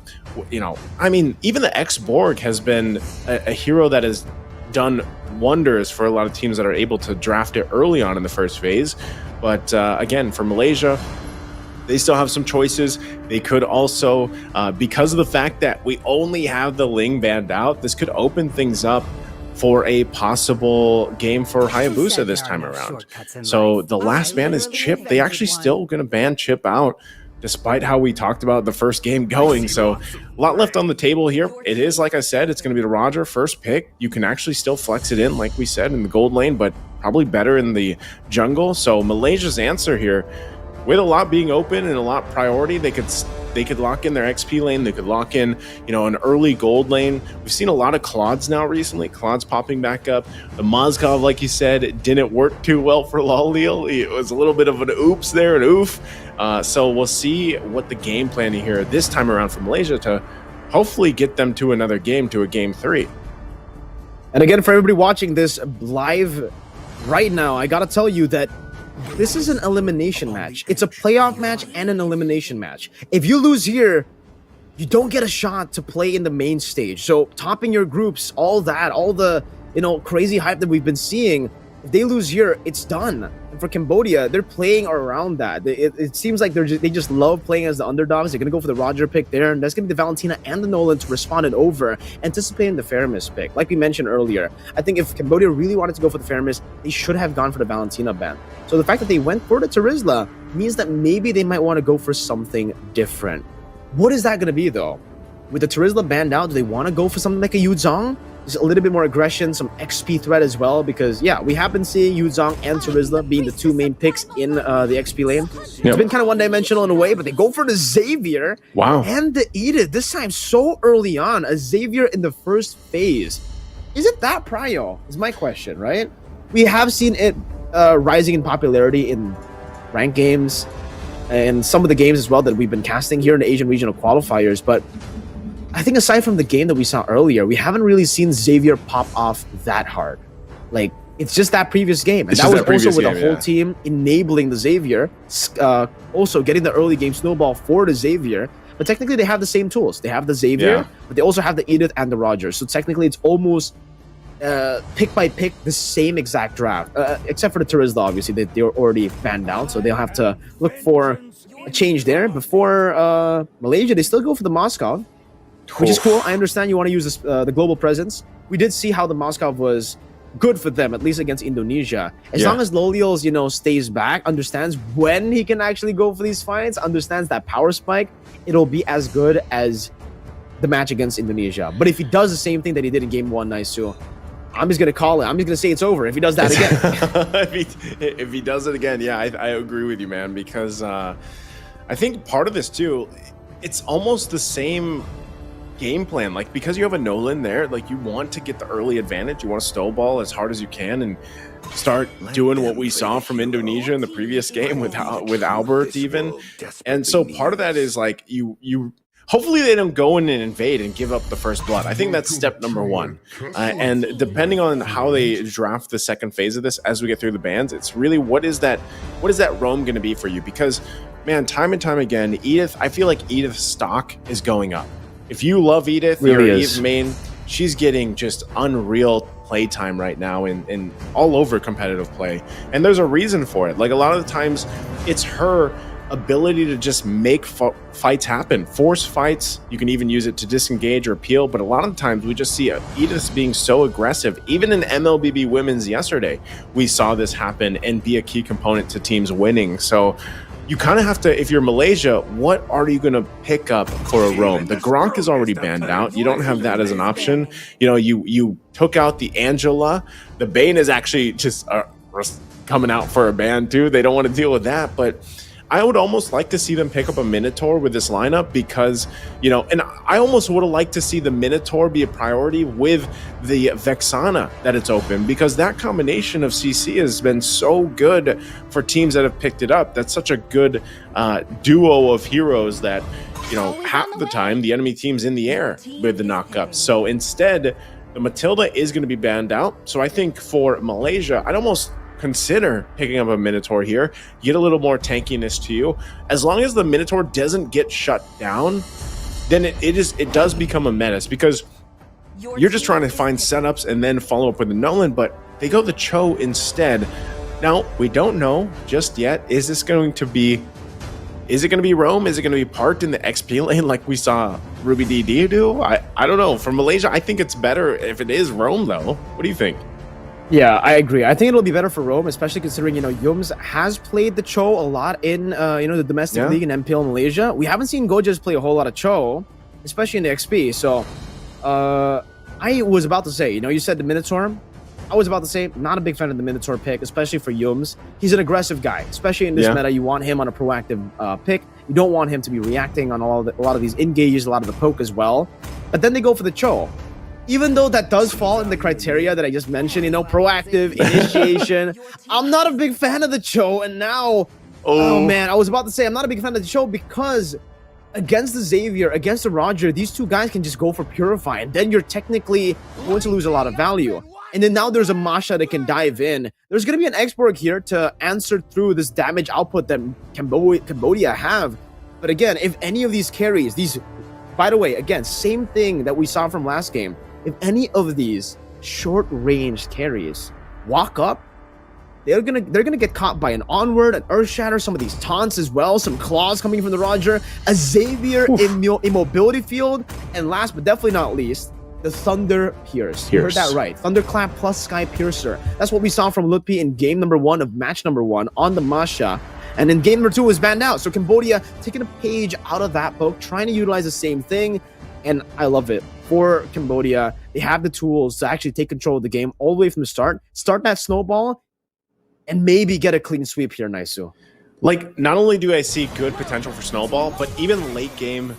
even the X-Borg has been a hero that has done wonders for a lot of teams that are able to draft it early on in the first phase. But again, for Malaysia, they still have some choices. They could also, because of the fact that we only have the Ling banned out, this could open things up for a possible game for Hayabusa this time around. So the last ban is Chip. They actually still going to ban Chip out, despite how we talked about the first game going. So a lot left on the table here. It is, like I said, it's going to be the Roger first pick. You can actually still flex it in, like we said, in the gold lane, but probably better in the jungle. So Malaysia's answer here, with a lot being open and a lot priority, they could lock in their XP lane. They could lock in, an early gold lane. We've seen a lot of Claudes now recently. Claudes popping back up. The Mozgov, like you said, it didn't work too well for Lolil. It was a little bit of an oops there, an oof. So we'll see what the game planning here this time around for Malaysia to hopefully get them to another game, to a game 3. And again, for everybody watching this live right now, I gotta tell you that this is an elimination match. It's a playoff match and an elimination match. If you lose here, you don't get a shot to play in the main stage. So topping your groups, all the crazy hype that we've been seeing, if they lose here, it's done. And for Cambodia, they're playing around that. It seems like they just love playing as the underdogs. They're going to go for the Roger pick there, and that's going to be the Valentina and the Nolan to respond it over, anticipating the Faramis pick. Like we mentioned earlier, I think if Cambodia really wanted to go for the Faramis, they should have gone for the Valentina ban. So the fact that they went for the Terizla means that maybe they might want to go for something different. What is that going to be, though? With the Terizla banned out, do they want to go for something like a Yu Zhang? There's a little bit more aggression, some XP threat as well, because we have been seeing Yu Zhang and Terizla being the two main picks in the XP lane. It's been kind of one-dimensional in a way, but they go for the Xavier and the Edith, this time so early on, a Xavier in the first phase. Is it that prio, is my question, right? We have seen it rising in popularity in ranked games and some of the games as well that we've been casting here in the Asian regional qualifiers, but I think aside from the game that we saw earlier, we haven't really seen Xavier pop off that hard. Like, it's just that previous game. And that was also with the whole team enabling the Xavier, also getting the early game snowball for the Xavier. But technically, they have the same tools. They have the Xavier, but they also have the Edith and the Roger. So technically, it's almost pick by pick the same exact draft, except for the Terizla, obviously. They were already banned out, so they'll have to look for a change there. Before Malaysia, they still go for the Moscow, which is cool. I understand you want to use this, the global presence. We did see how the Moscow was good for them, at least against Indonesia. As long as Loliel's, stays back, understands when he can actually go for these fights, understands that power spike, it'll be as good as the match against Indonesia. But if he does the same thing that he did in game 1, Naisu, I'm just going to call it. I'm just going to say it's over if he does that again. if he does it again, I agree with you, man, because I think part of this, too, it's almost the same game plan. Like, because you have a Nolan there, like, you want to get the early advantage. You want to snowball as hard as you can and start doing what we saw from Indonesia in the previous game with Albert even. And so part of that is like you hopefully they don't go in and invade and give up the first blood. I think that's step number one. And depending on how they draft the second phase of this as we get through the bans, it's really what is that roam going to be for you? Because man, time and time again, Edith, I feel like Edith's stock is going up. If you love Edith, really you're Edith main, she's getting just unreal playtime right now in all over competitive play. And there's a reason for it. Like, a lot of the times it's her ability to just make fights happen, force fights. You can even use it to disengage or appeal, but a lot of the times we just see Edith being so aggressive. Even in MLBB women's yesterday, we saw this happen and be a key component to teams winning. So you kind of have to, if you're Malaysia, what are you going to pick up for a roam? The Gronk is already banned out. You don't have that as an option. You know, you took out the Angela. The Bane is actually just coming out for a ban too. They don't want to deal with that, but I would almost like to see them pick up a Minotaur with this lineup because, you know, and I almost would have liked to see the Minotaur be a priority with the Vexana that it's open, because that combination of CC has been so good for teams that have picked it up. That's such a good duo of heroes that, you know, half the time the enemy team's in the air with the knockups. So instead, the Matilda is going to be banned out. So I think for Malaysia, I'd almost consider picking up a Minotaur here, get a little more tankiness to you. As long as the Minotaur doesn't get shut down, then it does become a menace, because you're just trying to find setups and then follow up with the Nolan, but they go the Cho instead. Now, we don't know just yet. Is it going to be roam? Is it going to be parked in the XP lane like we saw Ruby DD do? I don't know. For Malaysia, I think it's better if it is roam, though. What do you think? Yeah, I agree. I think it'll be better for Rome, especially considering, you know, Yums has played the Cho a lot in, you know, the domestic league in MPL Malaysia. We haven't seen Gojas play a whole lot of Cho, especially in the XP. So, I was about to say, you know, you said the Minotaur. I was about to say, not a big fan of the Minotaur pick, especially for Yums. He's an aggressive guy, especially in this meta. You want him on a proactive pick. You don't want him to be reacting on a lot of these engages, a lot of the poke as well. But then they go for the Cho. Even though that does fall in the criteria that I just mentioned, you know, proactive, initiation, I'm not a big fan of the Cho. And now, oh man, I was about to say I'm not a big fan of the Cho because against the Xavier, against the Roger, these two guys can just go for Purify, and then you're technically going to lose a lot of value. And then now there's a Masha that can dive in. There's going to be an Exborg here to answer through this damage output that Cambodia have. But again, if any of these carries, by the way, again, same thing that we saw from last game. If any of these short-range carries walk up, they're gonna get caught by an Onward, an Earthshatter, some of these taunts as well, some claws coming from the Roger, a Xavier immobility field, and last but definitely not least, the Thunder Pierce. You heard that right. Thunderclap plus Sky Piercer. That's what we saw from Lutpi in game number 1 of match number 1 on the Masha. And then game number 2 was banned out. So Cambodia taking a page out of that book, trying to utilize the same thing. And I love it. For Cambodia, they have the tools to actually take control of the game all the way from the start that snowball, and maybe get a clean sweep here, Naisu. Like, not only do I see good potential for snowball, but even late game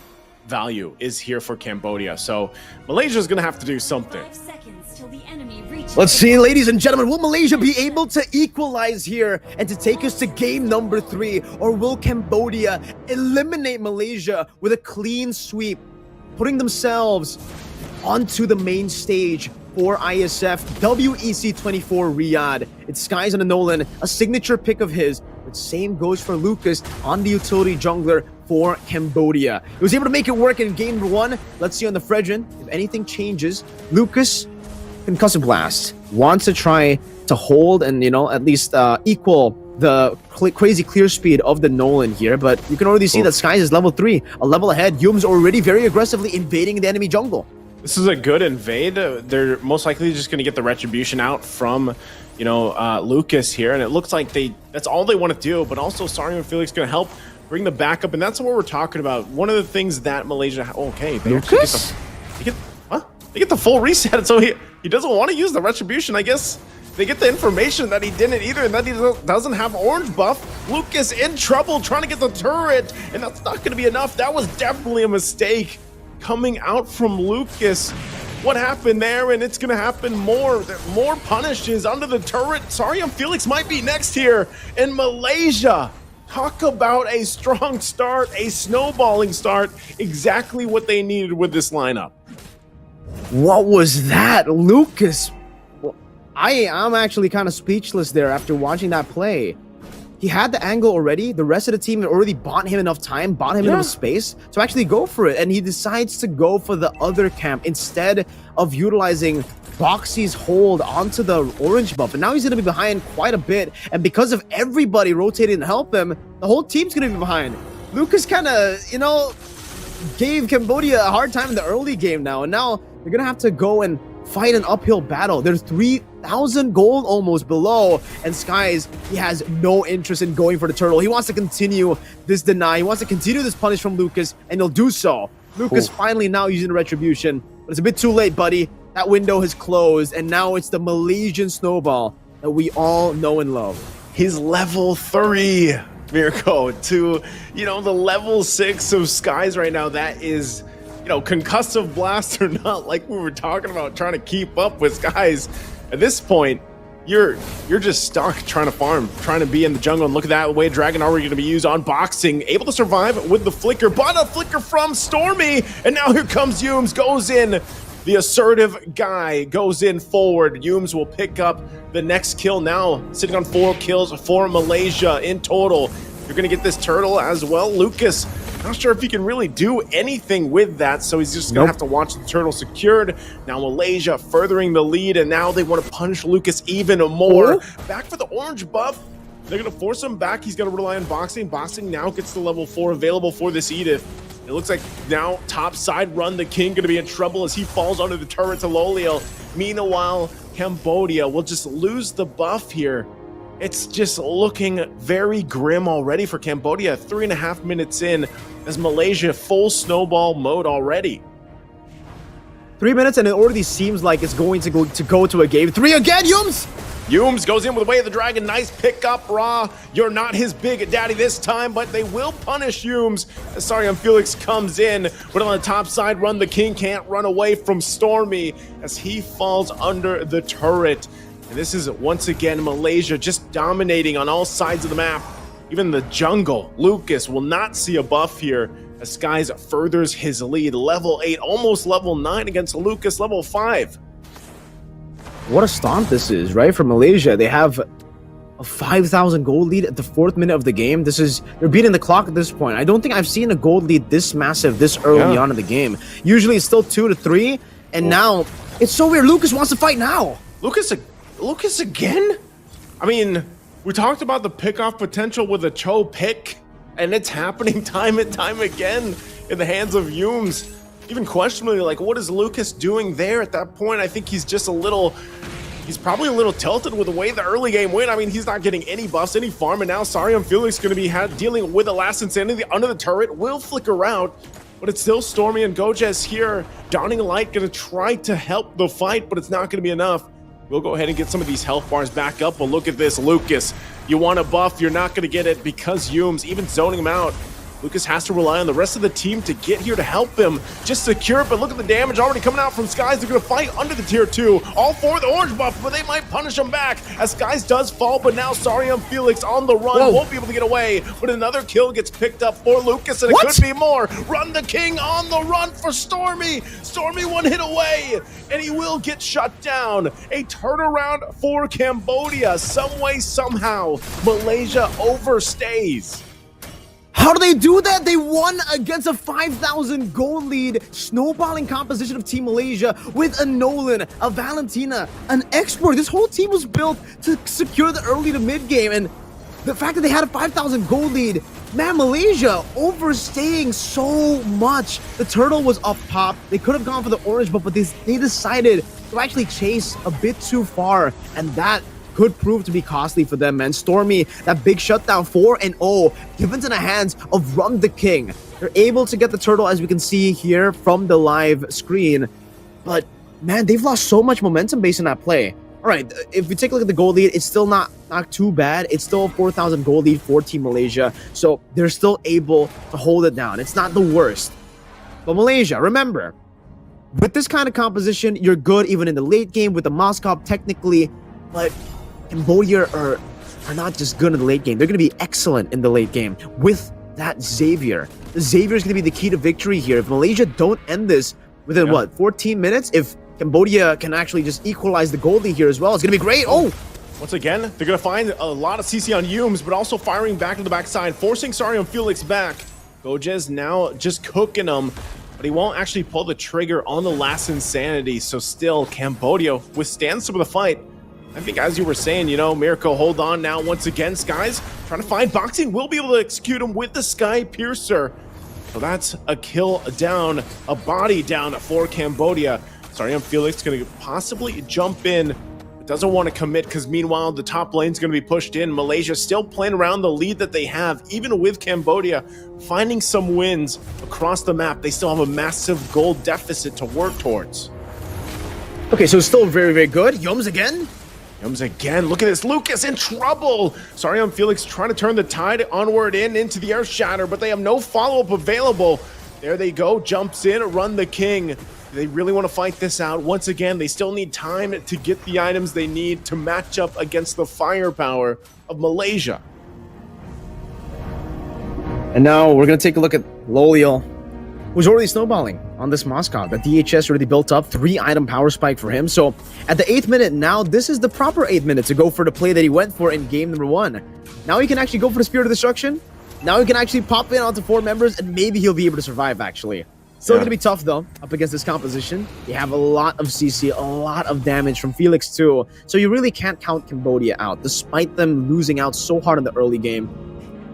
value is here for Cambodia. So Malaysia's going to have to do something. Let's see, ladies and gentlemen, will Malaysia be able to equalize here and to take us to game number 3? Or will Cambodia eliminate Malaysia with a clean sweep, putting themselves onto the main stage for IESF WEC 24 Riyadh? It's Skies on the Nolan, a signature pick of his, but same goes for Lucas on the utility jungler for Cambodia. He was able to make it work in game 1. Let's see on the Fredrin if anything changes. Lucas, Concussive Blast, wants to try to hold and, you know, at least equal the crazy clear speed of the Nolan here, but you can already see that Skies is level 3, a level ahead. Yum's already very aggressively invading the enemy jungle. This is a good invade. They're most likely just going to get the retribution out from, you know, Lucas here, and it looks like that's all they want to do. But also, Sario and Felix going to help bring the backup, and that's what we're talking about. One of the things that Malaysia, they Lucas? They get the full reset, so he doesn't want to use the retribution, I guess. They get the information that he didn't either, and that he doesn't have orange buff. Lucas in trouble trying to get the turret, and that's not going to be enough. That was definitely a mistake. coming out from Lucas. What happened there? And it's gonna happen more. More punishes under the turret. Sorry, Felix might be next here in Malaysia. Talk about a strong start, a snowballing start. Exactly what they needed with this lineup. What was that, Lucas? Well, I'm actually kind of speechless there after watching that play. He had the angle already. The rest of the team had already bought him enough time, bought him enough space to actually go for it. And he decides to go for the other camp instead of utilizing Boxy's hold onto the orange buff. And now he's going to be behind quite a bit. And because of everybody rotating to help him, the whole team's going to be behind. Lucas kind of, gave Cambodia a hard time in the early game now. And now they're going to have to go and fight an uphill battle. There's 3,000 gold almost below, and Skies, he has no interest in going for the turtle. He wants to continue this deny. He wants to continue this punish from Lucas, and he'll do so. Lucas finally now using the retribution, but it's a bit too late, buddy. That window has closed, and now it's the Malaysian snowball that we all know and love. He's level 3, Mirko, to, the level 6 of Skies right now. That is, concussive blast or not, like we were talking about, trying to keep up with Skies. At this point, you're just stuck trying to farm, trying to be in the jungle. And look at that, the way Dragon already going to be used on Boxing, able to survive with the flicker, but a flicker from Stormy. And now here comes Yumes, goes in. The assertive guy goes in forward. Yumes will pick up the next kill now, sitting on 4 kills for Malaysia in total. You're going to get this turtle as well. Lucas, not sure if he can really do anything with that, so he's just going to have to watch the turtle secured. Now Malaysia furthering the lead, and now they want to punish Lucas even more. Back for the orange buff. They're going to force him back. He's going to rely on Boxing. Boxing now gets the level 4 available for this Edith. It looks like now top side run, the king going to be in trouble as he falls under the turret to Loliel. Meanwhile, Cambodia will just lose the buff here. It's just looking very grim already for Cambodia. 3.5 minutes in as Malaysia full snowball mode already. 3 minutes and it already seems like it's going to go to a game 3 again, Yumes! Yumes goes in with the Way of the Dragon. Nice pickup, Raw. You're not his big daddy this time, but they will punish Yumes. Sorry, Felix comes in, but on the top side run, the king can't run away from Stormy as he falls under the turret. And this is once again Malaysia just dominating on all sides of the map. Even the jungle, Lucas will not see a buff here as Skies furthers his lead. Level 8, almost level 9 against Lucas, level 5. What a stomp this is, right? For Malaysia, they have a 5,000 gold lead at the 4th minute of the game. They're beating the clock at this point. I don't think I've seen a gold lead this massive this early on in the game. Usually it's still 2 to 3, and now it's so weird. Lucas wants to fight now. Lucas again? I mean, we talked about the pick-off potential with a Cho pick, and it's happening time and time again in the hands of Yumes. Even questionably, like, what is Lucas doing there at that point? I think he's just he's probably a little tilted with the way the early game went. I mean, he's not getting any buffs, any farm, and now Sarium Felix going to be dealing with the last insanity under the turret. Will flicker out, but it's still Stormy and Gojes here. Dawning Light going to try to help the fight, but it's not going to be enough. We'll go ahead and get some of these health bars back up, but look at this, Lucas. You want a buff, you're not going to get it because Yumes, even zoning him out. Lucas has to rely on the rest of the team to get here to help him. Just secure it, but look at the damage already coming out from Skies. They're going to fight under the tier 2. All for the orange buff, but they might punish him back as Skies does fall, but now Sarium Felix on the run. Won't be able to get away, but another kill gets picked up for Lucas, and it could be more. Run the king on the run for Stormy. Stormy one hit away, and he will get shut down. A turnaround for Cambodia. Some way, somehow, Malaysia overstays. How do they do that? They won against a 5,000 gold lead, snowballing composition of Team Malaysia with a Nolan, a Valentina, an Expert. This whole team was built to secure the early to mid game, and the fact that they had a 5,000 gold lead, man, Malaysia overstaying so much. The turtle was up top. They could have gone for the orange, but they decided to actually chase a bit too far, and that could prove to be costly for them, man. Stormy, that big shutdown, 4-0, given to the hands of Run the King. They're able to get the turtle, as we can see here from the live screen. But, man, they've lost so much momentum based on that play. All right, if we take a look at the gold lead, it's still not too bad. It's still a 4,000 gold lead for Team Malaysia. So they're still able to hold it down. It's not the worst. But Malaysia, remember, with this kind of composition, you're good even in the late game with the Moskov technically, but Cambodia are not just good in the late game. They're going to be excellent in the late game with that Xavier. The Xavier is going to be the key to victory here. If Malaysia don't end this within, 14 minutes? If Cambodia can actually just equalize the goal lead here as well, it's going to be great. Oh! Once again, they're going to find a lot of CC on Humes, but also firing back to the backside, forcing Sarium Felix back. Gojez now just cooking him, but he won't actually pull the trigger on the last Insanity, so still, Cambodia withstands some of the fight. I think, as you were saying, you know, Mirko, hold on now once again. Sky's trying to find Boxing, will be able to execute him with the Sky Piercer. So that's a kill down, a body down for Cambodia. Sarium Felix going to possibly jump in, but doesn't want to commit because meanwhile the top lane's going to be pushed in. Malaysia still playing around the lead that they have, even with Cambodia finding some wins across the map. They still have a massive goal deficit to work towards. Okay, so still very, very good. Yums again. Again, look at this, Lucas in trouble. Sarium Felix trying to turn the tide onward into the air shatter, but they have no follow-up available. There they go, jumps in, run the king. They really want to fight this out. Once again, they still need time to get the items they need to match up against the firepower of Malaysia. And now we're going to take a look at Loliel, who's already snowballing on this Moskov. The DHS already built up 3-item power spike for him. So at the 8th minute now, this is the proper 8th minute to go for the play that he went for in game number 1. Now he can actually go for the Spirit of Destruction. Now he can actually pop in onto 4 members, and maybe he'll be able to survive, actually. Still going to be tough, though, up against this composition. You have a lot of CC, a lot of damage from Felix, too. So you really can't count Cambodia out, despite them losing out so hard in the early game.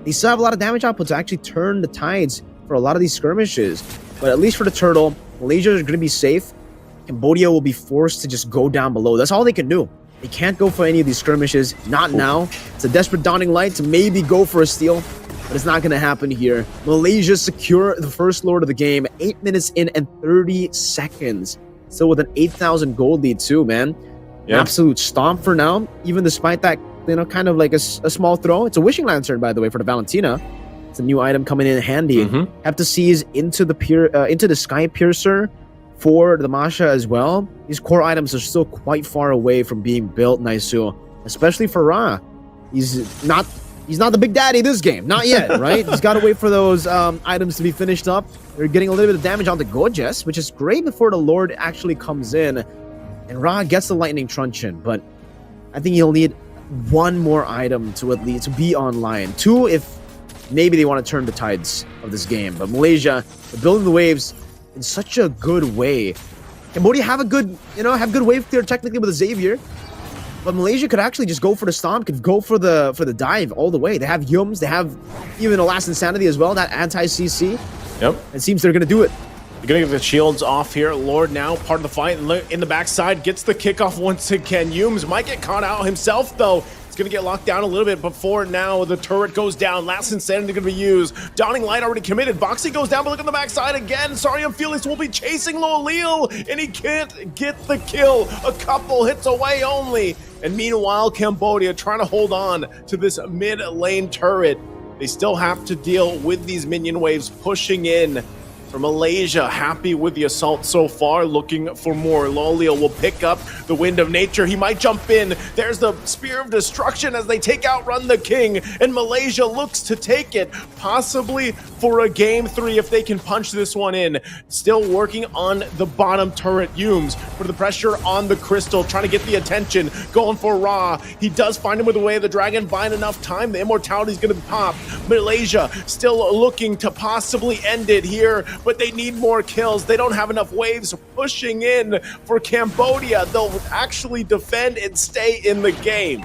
They still have a lot of damage output to actually turn the tides for a lot of these skirmishes. But at least for the Turtle, Malaysia is going to be safe. Cambodia will be forced to just go down below. That's all they can do. They can't go for any of these skirmishes. Not now. It's a desperate Dawning Light to maybe go for a steal, but it's not going to happen here. Malaysia secure the first lord of the game. 8 minutes in and 30 seconds. Still with an 8,000 gold lead too, man. An absolute stomp for now. Even despite that, you know, kind of like a small throw. It's a Wishing Lantern, by the way, for the Valentina. It's a new item coming in handy. Have to seize into the Sky Piercer for the Masha as well. These core items are still quite far away from being built, Naisu. Especially for Ra. He's not the big daddy this game. Not yet, right? He's got to wait for those items to be finished up. They're getting a little bit of damage onto Gojez, which is great before the Lord actually comes in. And Ra gets the Lightning Truncheon, but I think he'll need 1 more item to at least be online. 2 if maybe they want to turn the tides of this game. But Malaysia, they're building the waves in such a good way. Cambodia have a good, have good wave clear technically with a Xavier. But Malaysia could actually just go for the stomp, could go for the dive all the way. They have Yums, they have even a Last Insanity as well, that anti-CC. Yep. It seems they're going to do it. They're going to get the shields off here. Lord now part of the fight in the backside, gets the kickoff once again. Yums might get caught out himself though. Going to get locked down a little bit before now the turret goes down. Last Insanity going to be used. Dawning Light already committed. Boxy goes down, but look on the backside again. Sarium Felix will be chasing Loliel, and he can't get the kill. A couple hits away only. And meanwhile, Cambodia trying to hold on to this mid lane turret. They still have to deal with these minion waves pushing in. For Malaysia, happy with the assault so far, looking for more. Loliel will pick up the Wind of Nature. He might jump in. There's the Spear of Destruction as they take out Run the King, and Malaysia looks to take it, possibly for a game 3 if they can punch this one in. Still working on the bottom turret. Humes for the pressure on the Crystal, trying to get the attention, going for Ra. He does find him with the Way of the Dragon, buying enough time. The Immortality is going to pop. Malaysia still looking to possibly end it here, but they need more kills. They don't have enough waves pushing in for Cambodia. They'll actually defend and stay in the game.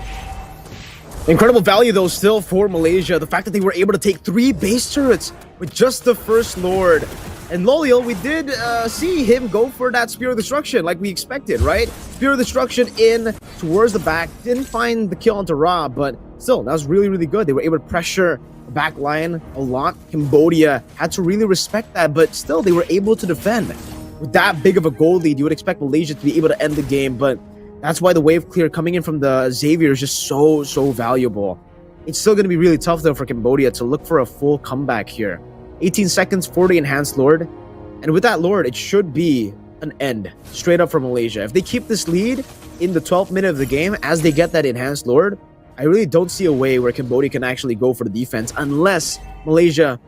Incredible value, though, still for Malaysia. The fact that they were able to take 3 base turrets with just the first Lord. And Loliel, we did see him go for that Spear of Destruction like we expected, right? Spear of Destruction in towards the back. Didn't find the kill onto Ra, but still, that was really, really good. They were able to pressure the back line a lot. Cambodia had to really respect that, but still, they were able to defend. With that big of a goal lead, you would expect Malaysia to be able to end the game, but that's why the wave clear coming in from the Xavier is just so valuable. It's still going to be really tough, though, for Cambodia to look for a full comeback here. 18 seconds for the Enhanced Lord, And with that Lord, it should be an end straight up for Malaysia. If they keep this lead in the 12th minute of the game, as they get that enhanced Lord, I really don't see a way where Cambodia can actually go for the defense unless Malaysia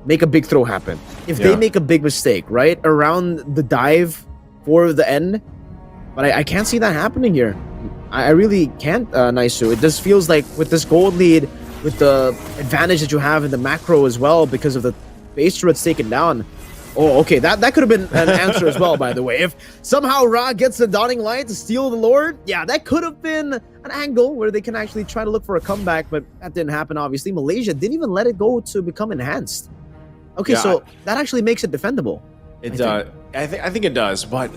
make a big throw happen. If they make a big mistake, right, around the dive for the end, but I can't see that happening here. I really can't, Naisu. It just feels like with this gold lead, with the advantage that you have in the macro as well, because of the base turret's taken down. Oh, okay, that could have been an answer as well, by the way. If somehow Ra gets the dawning light to steal the Lord, yeah, that could have been an angle where they can actually try to look for a comeback, but that didn't happen, obviously. Malaysia didn't even let it go to become enhanced. Okay, so that actually makes it defendable. It does. I think it does, but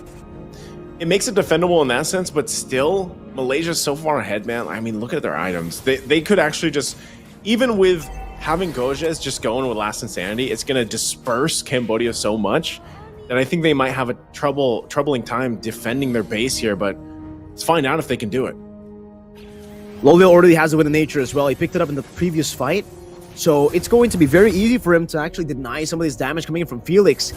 it makes it defendable in that sense, but still, Malaysia's so far ahead, man. I mean, look at their items. They could actually just, even with having Gojas just going with Last Insanity, it's going to disperse Cambodia so much that I think they might have a troubling time defending their base here, but let's find out if they can do it. Lolville already has it with the nature as well. He picked it up in the previous fight, so it's going to be very easy for him to actually deny some of this damage coming in from Felix.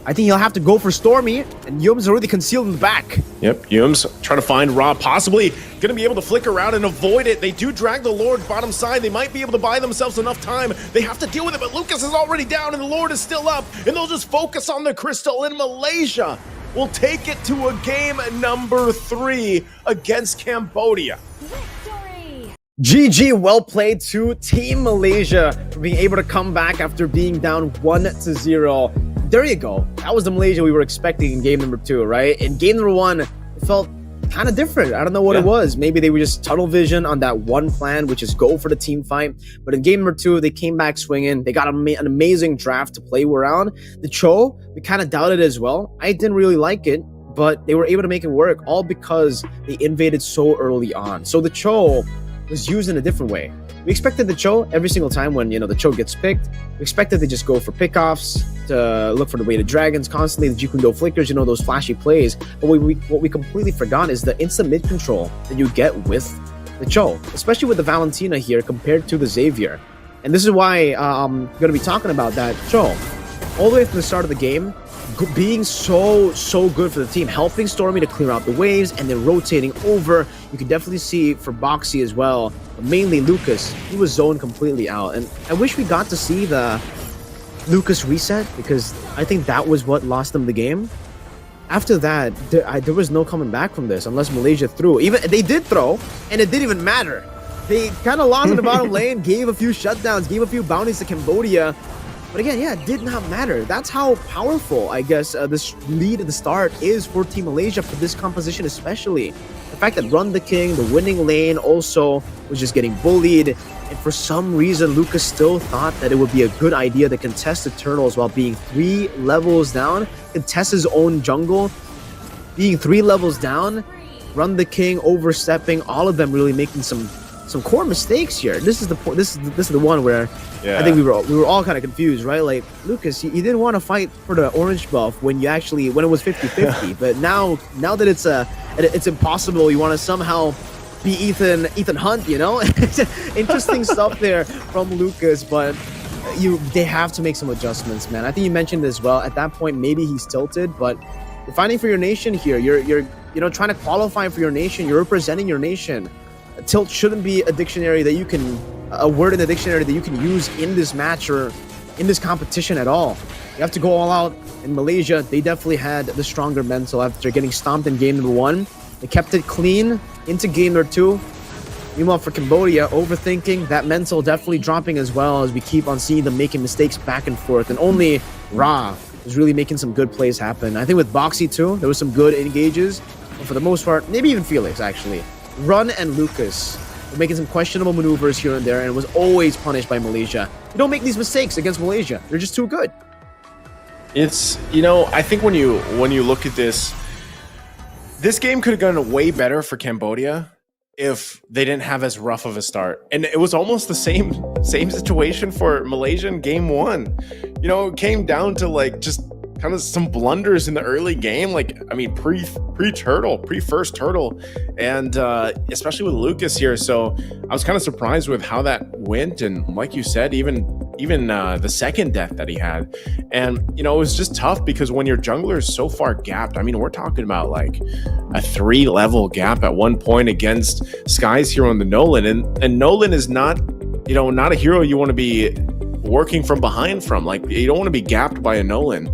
I think he'll have to go for Stormy, and Yum's already concealed in the back. Yep, Yum's trying to find Ra, possibly going to be able to flick around and avoid it. They do drag the Lord bottom side. They might be able to buy themselves enough time. They have to deal with it, but Lucas is already down, and the Lord is still up, and they'll just focus on the crystal, and Malaysia will take it to a game number 3 against Cambodia. GG, well played to Team Malaysia for being able to come back after being down 1-0. There you go. That was the Malaysia we were expecting in game number 2, right? In game number 1, it felt kind of different. I don't know what it was. Maybe they were just tunnel vision on that one plan, which is go for the team fight. But in game number 2, they came back swinging. They got an amazing draft to play around. The Cho, we kind of doubted as well. I didn't really like it, but they were able to make it work, all because they invaded so early on. So the Cho was used in a different way. We expected the Cho every single time when, the Cho gets picked. We expected to just go for pickoffs, to look for the weighted dragons constantly, the Jukundo flickers, those flashy plays. But what we completely forgot is the instant mid control that you get with the Cho, especially with the Valentina here compared to the Xavier. And this is why I'm going to be talking about that Cho. All the way from the start of the game, being so good for the team, helping Stormy to clear out the waves and then rotating over. You can definitely see for Boxy as well, but mainly Lucas, he was zoned completely out. And I wish we got to see the Lucas reset, because I think that was what lost them the game. After that, there was no coming back from this unless Malaysia threw. Even they did throw, and it didn't even matter. They kind of lost in the bottom lane, gave a few shutdowns, gave a few bounties to Cambodia. But again, it did not matter. That's how powerful, I guess, this lead at the start is for Team Malaysia for this composition especially. The fact that Run the King, the winning lane, also was just getting bullied. And for some reason, Lucas still thought that it would be a good idea to contest the Turtles while being 3 levels down, contest his own jungle, being 3 levels down, Run the King overstepping, all of them really making some core mistakes here. This is the one where I think we were all kind of confused, right? Like, Lucas, you didn't want to fight for the orange buff when it was 50-50, but now that it's impossible, you want to somehow be Ethan Hunt, Interesting stuff there from Lucas, but they have to make some adjustments, man. I think you mentioned as well. At that point, maybe he's tilted, but you're fighting for your nation here. You're trying to qualify for your nation. You're representing your nation. Tilt shouldn't be a word in the dictionary that you can use in this match or in this competition at all. You have to go all out. In Malaysia, they definitely had the stronger mental after getting stomped in game number 1. They kept it clean into game number 2. Meanwhile, for Cambodia, overthinking, that mental definitely dropping as well, as we keep on seeing them making mistakes back and forth. And only Ra is really making some good plays happen. I think with Boxy too, there was some good engages. But for the most part, maybe even Felix actually. Run and Lucas were making some questionable maneuvers here and there, and was always punished by Malaysia. You don't make these mistakes against Malaysia. They're just too good. It's, I think when you look at this game could have gone way better for Cambodia if they didn't have as rough of a start. And it was almost the same situation for Malaysia in game 1. It came down to just kind of some blunders in the early game, pre-first turtle, and especially with Lucas here. So I was kind of surprised with how that went. And like you said, even even the second death that he had. And, you know, it was just tough because when your jungler is so far gapped, I mean, we're talking about like a 3-level gap at one point against Sky's hero on the Nolan. And Nolan is not, you know, not a hero you want to be working from behind from. Like, you don't want to be gapped by a Nolan,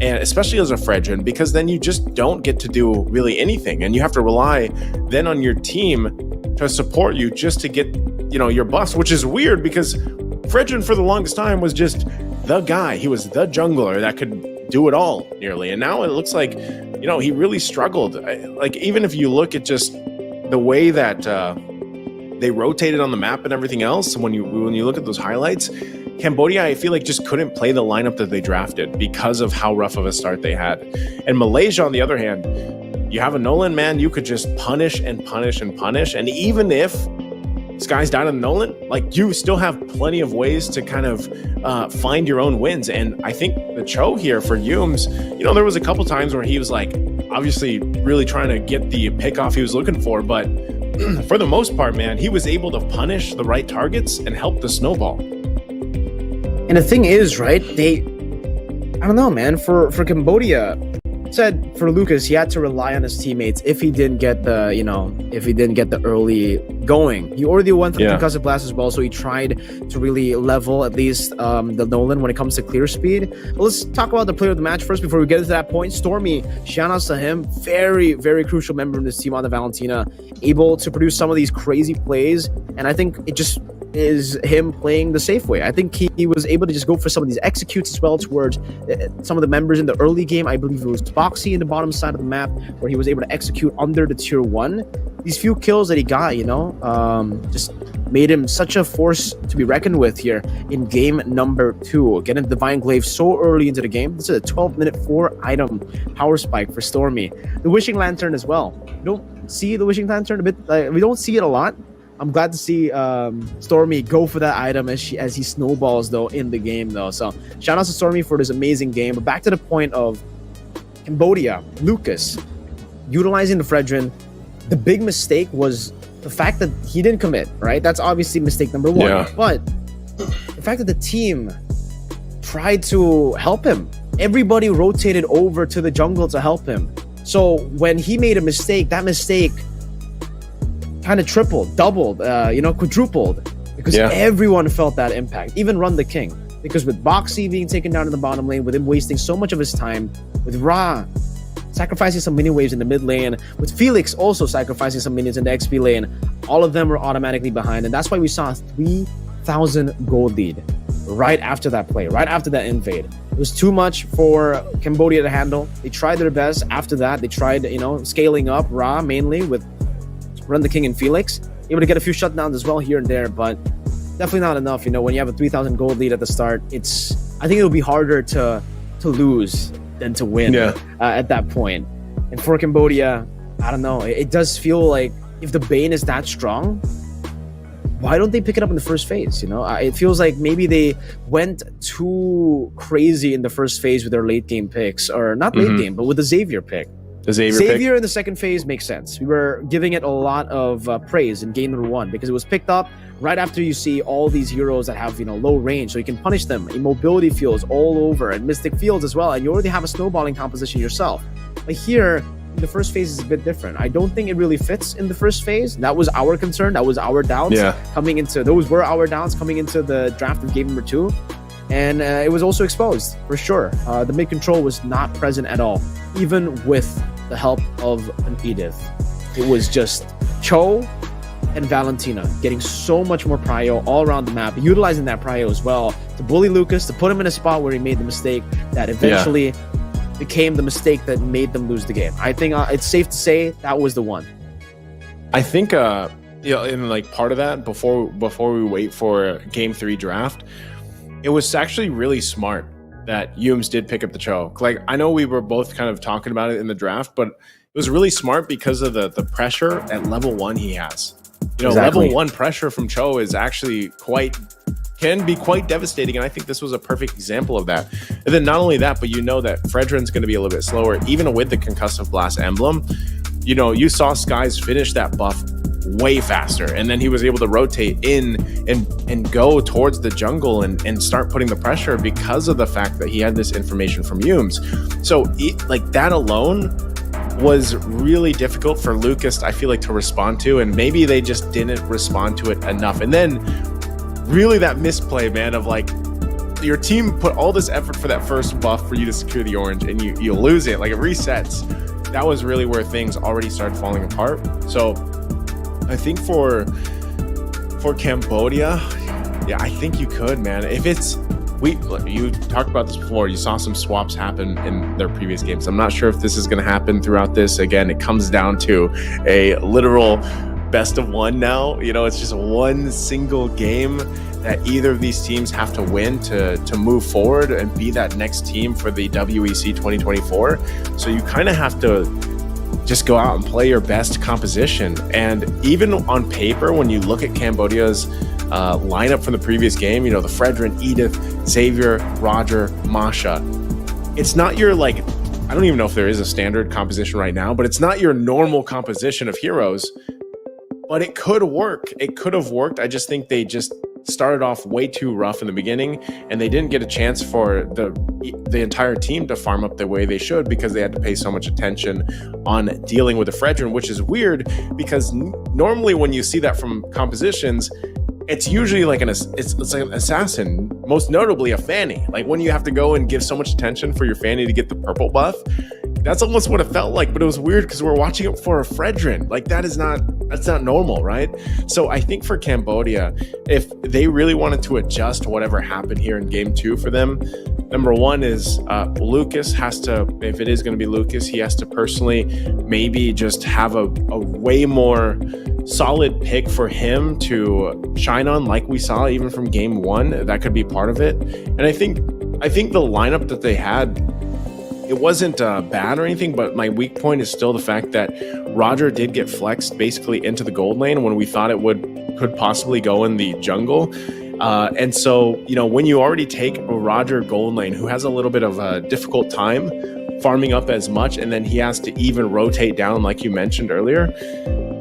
and especially as a Fredrin, because then you just don't get to do really anything, and you have to rely then on your team to support you just to get, you know, your buffs, which is weird because Fredrin for the longest time was just the guy. He was the jungler that could do it all nearly, and now it looks like, you know, he really struggled. Like, even if you look at just the way that they rotated on the map and everything else, when you look at those highlights, Cambodia, I feel like, just couldn't play the lineup that they drafted because of how rough of a start they had. And Malaysia, on the other hand, you have a Nolan, man, you could just punish and punish and punish. And even if Sky's down on the Nolan, like, you still have plenty of ways to kind of find your own wins. And I think the Cho here for Yumes, you know, there was a couple times where he was like, obviously really trying to get the pick off he was looking for, but for the most part, man, he was able to punish the right targets and help the snowball. And the thing is, right, I don't know, man, for Cambodia, said for Lucas, he had to rely on his teammates if he didn't get the early going. He already went through concussive blast as well, so he tried to really level at least the Nolan when it comes to clear speed. But let's talk about the player of the match first before we get into that point. Stormy, shout outs to him, very, very crucial member in this team on the Valentina, able to produce some of these crazy plays, and I think it just is him playing the safe way. I think he was able to just go for some of these executes as well towards some of the members in the early game. I believe it was Boxy in the bottom side of the map where he was able to execute under the tier 1. These few kills that he got, you know, just made him such a force to be reckoned with here in game number 2. Getting the Divine Glaive so early into the game. This is a 12-minute 4-item power spike for Stormy. The Wishing Lantern as well. We don't see the Wishing Lantern a bit. We don't see it a lot. I'm glad to see Stormy go for that item as he snowballs though in the game though. So shout out to Stormy for this amazing game. But back to the point of Cambodia, Lucas utilizing the Fredrin. The big mistake was the fact that he didn't commit, right? That's obviously mistake number 1. Yeah. But the fact that the team tried to help him, everybody rotated over to the jungle to help him. So when he made a mistake, that mistake kind of tripled, doubled, quadrupled, because everyone felt that impact, even Run the King. Because with Boxy being taken down in the bottom lane, with him wasting so much of his time, with Ra sacrificing some mini waves in the mid lane, with Felix also sacrificing some minions in the XP lane, all of them were automatically behind. And that's why we saw a 3,000 gold lead right after that play, right after that invade. It was too much for Cambodia to handle. They tried their best. After that, they tried, scaling up Ra mainly with Run the King and Felix, able to get a few shutdowns as well here and there, but definitely not enough. When you have a 3,000 gold lead at the start, I think it'll be harder to lose than to win at that point. And for Cambodia, I don't know. It does feel like if the Bane is that strong, why don't they pick it up in the first phase? It feels like maybe they went too crazy in the first phase with their late game picks, or not late game, but with the Xavier pick. Xavier in the second phase makes sense. We were giving it a lot of praise in game number 1 because it was picked up right after you see all these heroes that have low range, so you can punish them. Immobility fields all over, and Mystic fields as well, and you already have a snowballing composition yourself. But here, the first phase is a bit different. I don't think it really fits in the first phase. That was our concern. That was our doubts those were our doubts coming into the draft of game number 2. And it was also exposed, for sure. The mid control was not present at all, even with the help of an Edith. It was just Cho and Valentina getting so much more prio all around the map, utilizing that prio as well to bully Lucas, to put him in a spot where he made the mistake that eventually became the mistake that made them lose the game. I think it's safe to say that was the one. I think, in like part of that, before we wait for game 3 draft, it was actually really smart that Yumes did pick up the Cho. Like, I know we were both kind of talking about it in the draft, but it was really smart because of the pressure at level 1 he has. Level 1 pressure from Cho is actually can be quite devastating, and I think this was a perfect example of that. And then not only that, but that Fredrin's going to be a little bit slower, even with the concussive blast emblem. You saw Skies finish that buff way faster, and then he was able to rotate in and go towards the jungle and start putting the pressure because of the fact that he had this information from Humes. So like that alone was really difficult for Lucas, I feel like, to respond to, and maybe they just didn't respond to it enough. And then really that misplay, man, of like your team put all this effort for that first buff for you to secure the orange, and you lose it, like it resets. That was really where things already started falling apart. So I think for Cambodia, yeah, I think you could, man. If it's you talked about this before, you saw some swaps happen in their previous games. I'm not sure if this is going to happen throughout this. Again, it comes down to a literal best of one now. You know, it's just one single game that either of these teams have to win to move forward and be that next team for the WEC 2024. So you kind of have to just go out and play your best composition. And even on paper, when you look at Cambodia's lineup from the previous game, you know, the Fredrin, Edith, Xavier, Roger, Masha, it's not your, like, I don't even know if there is a standard composition right now, but it's not your normal composition of heroes. But it could work. It could have worked. I just think they just started off way too rough in the beginning, and they didn't get a chance for the entire team to farm up the way they should, because they had to pay so much attention on dealing with the Fredrin, which is weird because normally when you see that from compositions, it's usually like it's like an assassin, most notably a Fanny. Like when you have to go and give so much attention for your Fanny to get the purple buff, that's almost what it felt like. But it was weird because we're watching it for a Fredrin. Like that's not normal, right? So I think for Cambodia, if they really wanted to adjust to whatever happened here in game 2 for them, number one is Lucas has to, if it is going to be Lucas, he has to personally maybe just have a way more solid pick for him to shine on, like we saw even from game 1. That could be part of it. And I think the lineup that they had, it wasn't bad or anything, but my weak point is still the fact that Roger did get flexed basically into the gold lane when we thought it could possibly go in the jungle. And so, you know, when you already take a Roger gold lane who has a little bit of a difficult time farming up as much, and then he has to even rotate down, like you mentioned earlier,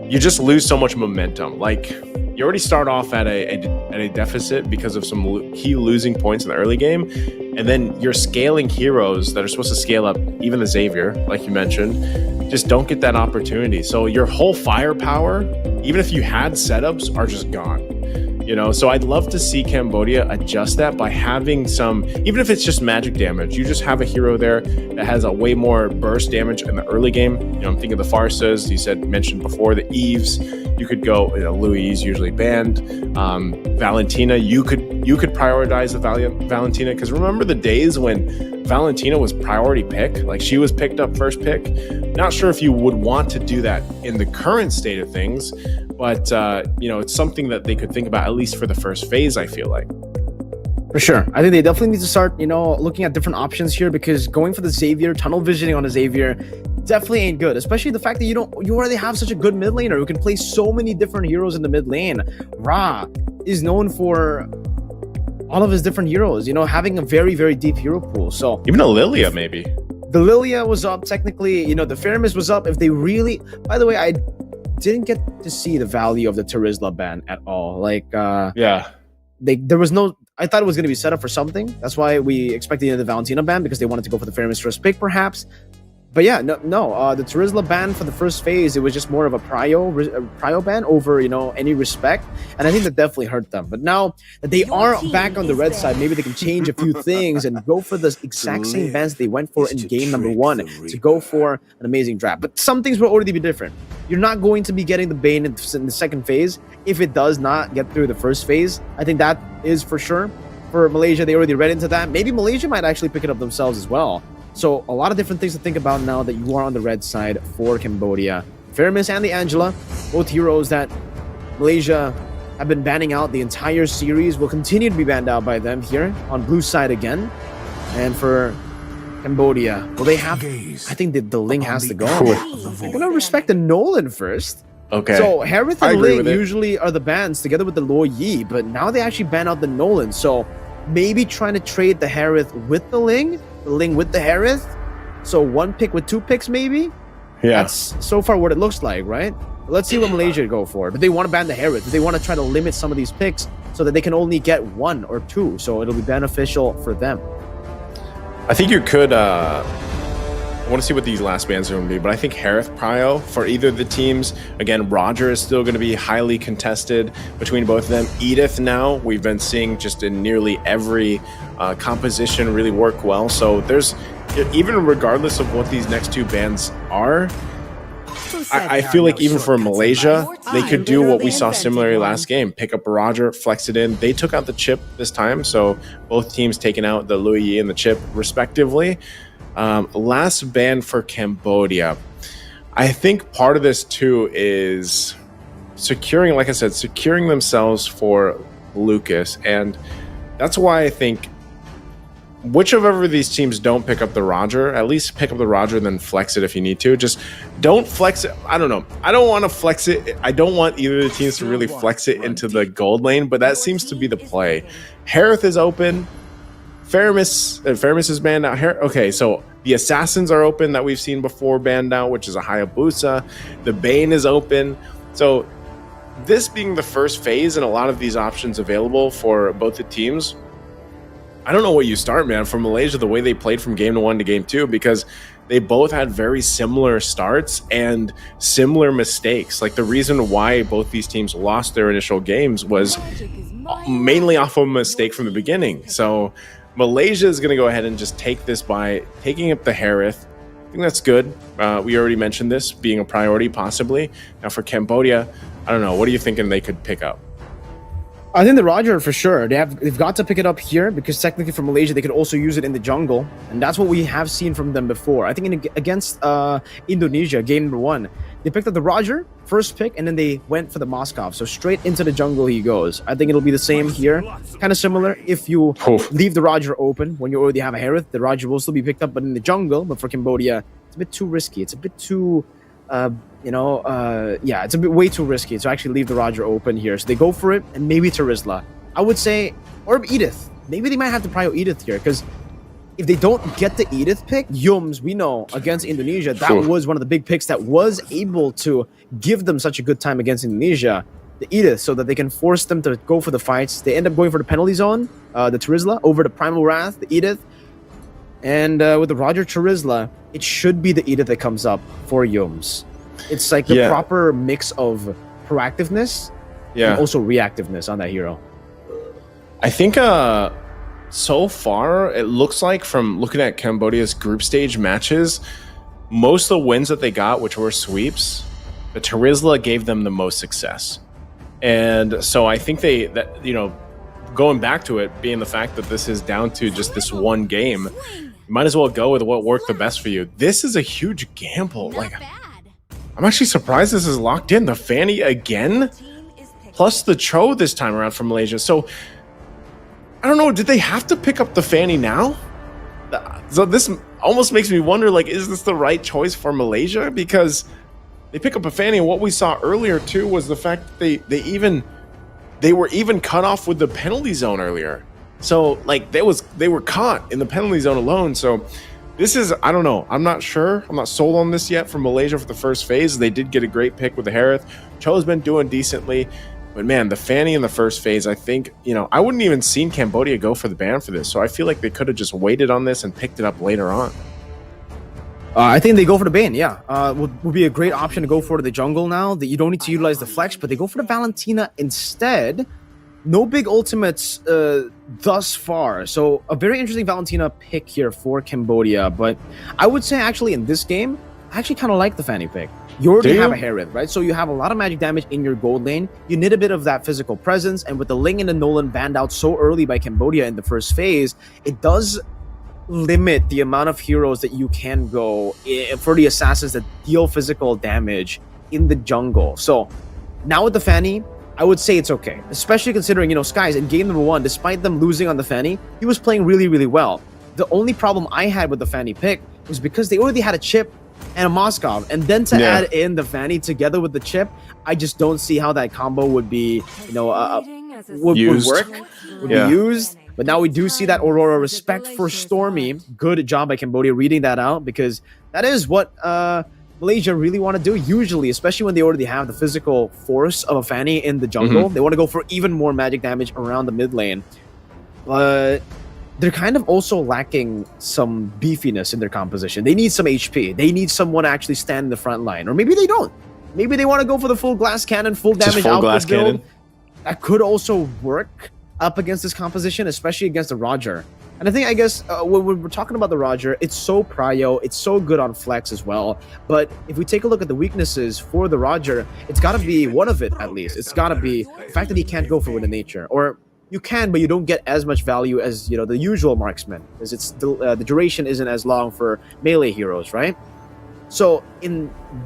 you just lose so much momentum. Like, you already start off at a deficit because of some key losing points in the early game, and then you're scaling heroes that are supposed to scale up, even the Xavier, like you mentioned, just don't get that opportunity. So your whole firepower, even if you had setups, are just gone. You know, so I'd love to see Cambodia adjust that by having some, even if it's just magic damage, you just have a hero there that has a way more burst damage in the early game. You know, I'm thinking of the Farsas, mentioned before, the Eves. You could go, you know, Louise usually banned. Valentina, you could prioritize the Valentina, because remember the days when Valentina was priority pick, like she was picked up first pick. Not sure if you would want to do that in the current state of things, but you know, it's something that they could think about, at least for the first phase, I feel like. For sure. I think they definitely need to start, you know, looking at different options here, because going for the Xavier, tunnel visioning on a Xavier definitely ain't good, especially the fact that you already have such a good mid laner who can play so many different heroes in the mid lane. Ra is known for all of his different heroes, you know, having a very, very deep hero pool. So even a Lilia, maybe. The Lilia was up technically, you know, the Faramis was up. If they really, by the way, I didn't get to see the value of the Terizla ban at all. Like, yeah, there was no, I thought it was going to be set up for something. That's why we expected the Valentina ban, because they wanted to go for the Faramis first pick, perhaps. But yeah, no, the Terizla ban for the first phase, it was just more of a prio ban over, you know, any respect. And I think that definitely hurt them. But now that they are back on the red side, maybe they can change a few things and go for the exact same bans they went for in game number 1 to go for an amazing draft. But some things will already be different. You're not going to be getting the Bane in the second phase if it does not get through the first phase. I think that is for sure. For Malaysia, they already read into that. Maybe Malaysia might actually pick it up themselves as well. So a lot of different things to think about now that you are on the red side for Cambodia. Faramis and the Angela, both heroes that Malaysia have been banning out the entire series, will continue to be banned out by them here on blue side again. And for Cambodia, well, they have, I think the Ling has to go. They're going to respect the Nolan first. Okay. So Harith and Ling usually are the bans together with the Lo Yi, but now they actually ban out the Nolan. So maybe trying to trade the Harith with the Ling with the Harith. So one pick with 2 picks, maybe? Yeah. That's so far what it looks like, right? Let's see what Malaysia go for. Do they want to ban the Harith? Do they want to try to limit some of these picks so that they can only get 1 or 2? So it'll be beneficial for them. I think you could. I want to see what these last bans are going to be, but I think Harith Prio for either of the teams. Again, Roger is still going to be highly contested between both of them. Edith now, we've been seeing just in nearly every composition really work well. So there's, even regardless of what these next 2 bans are, I feel like even for Malaysia, they could do what we saw similarly last game. Pick up Roger, flex it in. They took out the chip this time, so both teams taking out the Louis Yi and the chip respectively. Last ban for Cambodia. I think part of this too is securing, like I said, securing themselves for Lucas. And that's why I think whichever of these teams don't pick up the Roger, at least pick up the Roger and then flex it if you need to. Just don't flex it. I don't know. I don't want to flex it. I don't want either of the teams to really flex it into the gold lane, but that seems to be the play. Harith is open. Faramis is banned out here. Okay, so the Assassins are open that we've seen before banned out, which is a Hayabusa. The Bane is open. So this being the first phase and a lot of these options available for both the teams, I don't know what you start, man, from Malaysia, the way they played from game 1 to game 2, because they both had very similar starts and similar mistakes. Like the reason why both these teams lost their initial games was mainly off of a mistake from the beginning. So Malaysia is going to go ahead and just take this by taking up the Harith. I think that's good. We already mentioned this being a priority, possibly. Now for Cambodia, I don't know. What are you thinking they could pick up? I think the Roger for sure. They've got to pick it up here because technically for Malaysia they could also use it in the jungle, and that's what we have seen from them before. I think against Indonesia, game number 1, they picked up the Roger first pick, and then they went for the Moskov. So straight into the jungle he goes. I think it'll be the same here. Kind of similar. If you leave the Roger open when you already have a Harith, the Roger will still be picked up, but in the jungle. But for Cambodia, it's a bit too risky. It's a bit too it's a bit way too risky to actually leave the Roger open here. So they go for it, and maybe Terizla. I would say, or Edith. Maybe they might have to prio Edith here, because if they don't get the Edith pick, Yums, we know, against Indonesia, that was one of the big picks that was able to give them such a good time against Indonesia. The Edith, so that they can force them to go for the fights. They end up going for the penalty zone, the Terizla, over the Primal Wrath, the Edith. And with the Roger Terizla, it should be the Edith that comes up for Yums. It's like the proper mix of proactiveness and also reactiveness on that hero. I think so far, it looks like from looking at Cambodia's group stage matches, most of the wins that they got, which were sweeps, the Terizla gave them the most success. And so I think going back to it, being the fact that this is down to just this one game, you might as well go with what worked the best for you. This is a huge gamble. I'm actually surprised this is locked in. The Fanny again, plus the Cho this time around from Malaysia. So I don't know. Did they have to pick up the Fanny now? So this almost makes me wonder, is this the right choice for Malaysia? Because they pick up a Fanny, and what we saw earlier too was the fact that they were even cut off with the penalty zone earlier. So they were caught in the penalty zone alone. So this is, I don't know. I'm not sure. I'm not sold on this yet for Malaysia for the first phase. They did get a great pick with the Harith. Cho's been doing decently. But man, the Fanny in the first phase, I think, I wouldn't even seen Cambodia go for the ban for this. So I feel like they could have just waited on this and picked it up later on. I think they go for the Bane, would be a great option to go for the jungle now. That you don't need to utilize the flex, but they go for the Valentina instead. No big ultimates thus far. So a very interesting Valentina pick here for Cambodia. But I would say actually in this game, I actually kind of like the Fanny pick. You already have a Harith, right? So you have a lot of magic damage in your gold lane. You need a bit of that physical presence. And with the Ling and the Nolan banned out so early by Cambodia in the first phase, it does limit the amount of heroes that you can go for the assassins that deal physical damage in the jungle. So now with the Fanny, I would say it's okay, especially considering, Skies in game number 1, despite them losing on the Fanny, he was playing really, really well. The only problem I had with the Fanny pick was because they already had a chip and a Moskov, and then to add in the Fanny together with the chip, I just don't see how that combo would be, would work, would be used. But now we do see that Aurora. Respect for Stormy. Good job by Cambodia reading that out, because that is what Malaysia really want to do, usually, especially when they already have the physical force of a Fanny in the jungle. They want to go for even more magic damage around the mid lane. But they're kind of also lacking some beefiness in their composition. They need some HP. They need someone to actually stand in the front line. Or maybe they don't. Maybe they want to go for the full glass cannon, full damage output build. That could also work up against this composition, especially against the Roger. And I guess, when we're talking about the Roger, it's so prio, it's so good on flex as well. But if we take a look at the weaknesses for the Roger, it's got to be one of it, at least. It's got to be the fact that he can't go for Wind of Nature. Or you can, but you don't get as much value as, the usual marksman, because it's the duration isn't as long for melee heroes, right? So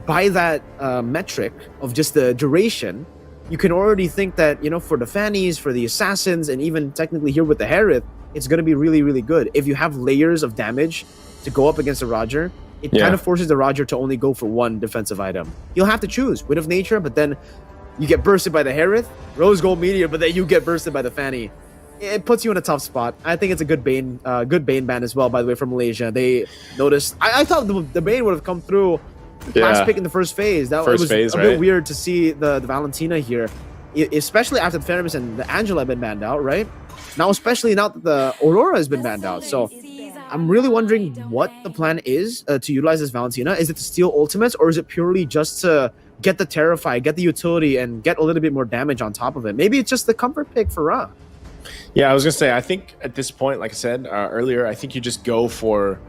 by that metric of just the duration, you can already think that, for the Fannies, for the Assassins, and even technically here with the Harith, it's going to be really, really good. If you have layers of damage to go up against the Roger, it kind of forces the Roger to only go for one defensive item. You'll have to choose Wind of Nature, but then you get bursted by the Harith, Rose Gold Meteor, but then you get bursted by the Fanny. It puts you in a tough spot. I think it's a good Bane ban as well, by the way, from Malaysia. They noticed. I thought the Bane would have come through last pick in the first phase. That was a bit weird to see the Valentina here, especially after the Theramis and the Angela have been banned out, right? Now, especially now that the Aurora has been banned out. So I'm really wondering what the plan is to utilize this Valentina. Is it to steal ultimates, or is it purely just to get the Terrify, get the utility, and get a little bit more damage on top of it? Maybe it's just the comfort pick for Ra. Yeah, I was going to say, I think at this point, like I said earlier, I think you just go for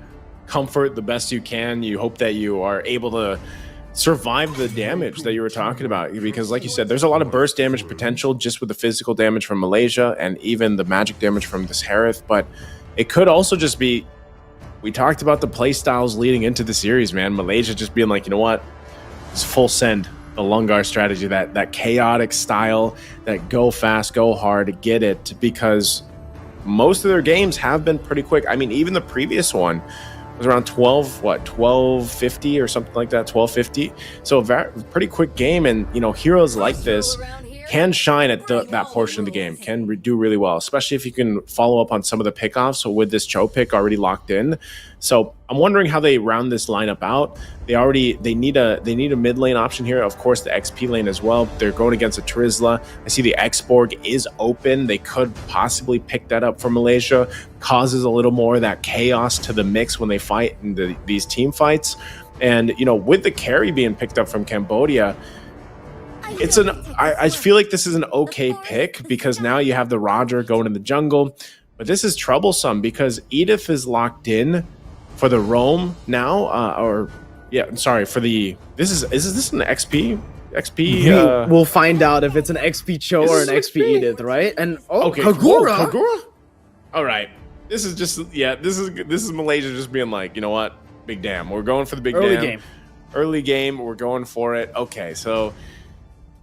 comfort the best you can. You hope that you are able to survive the damage that you were talking about, because like you said, there's a lot of burst damage potential just with the physical damage from Malaysia and even the magic damage from this Harith. But it could also just be, we talked about the play styles leading into the series, man. Malaysia just being like, you know what, it's full send the Lungar strategy, that chaotic style, that go fast, go hard, get it, because most of their games have been pretty quick. I mean, even the previous one was around 1250 or something like that, 1250. So a pretty quick game, and heroes like this can shine at that portion of the game, can do really well, especially if you can follow up on some of the pickoffs. So with this Cho pick already locked in, so I'm wondering how they round this lineup out. They need a mid lane option here, of course the XP lane as well. They're going against a Trizla. I see the Xborg is open. They could possibly pick that up for Malaysia. Causes a little more of that chaos to the mix when they fight in these team fights. And with the carry being picked up from Cambodia, I feel like this is an okay pick, because now you have the Roger going in the jungle, but this is troublesome because Edith is locked in for the roam now, for the is this an XP? We'll find out if it's an XP Cho or an XP Edith, right? And Kagura. All right, this is just this is Malaysia just being like, you know what, big damn, we're going for the big early game, we're going for it. Okay, so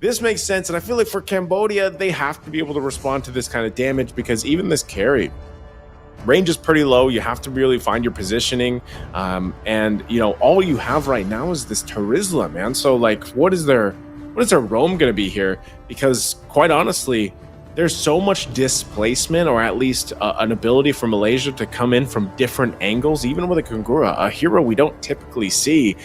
this makes sense, and I feel like for Cambodia, they have to be able to respond to this kind of damage, because even this carry, range is pretty low. You have to really find your positioning, and all you have right now is this Trizla, man. So like, what is their roam going to be here? Because quite honestly, there's so much displacement, or at least an ability for Malaysia to come in from different angles, even with a Kagura, a hero we don't typically see,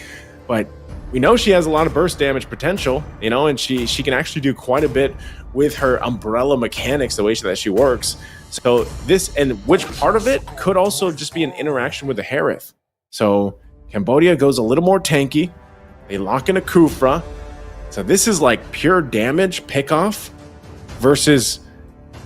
but we know she has a lot of burst damage potential, and she can actually do quite a bit with her umbrella mechanics, the way that she works. So which part of it could also just be an interaction with the Harith. So Cambodia goes a little more tanky. They lock in a Kufra. So this is like pure damage pickoff versus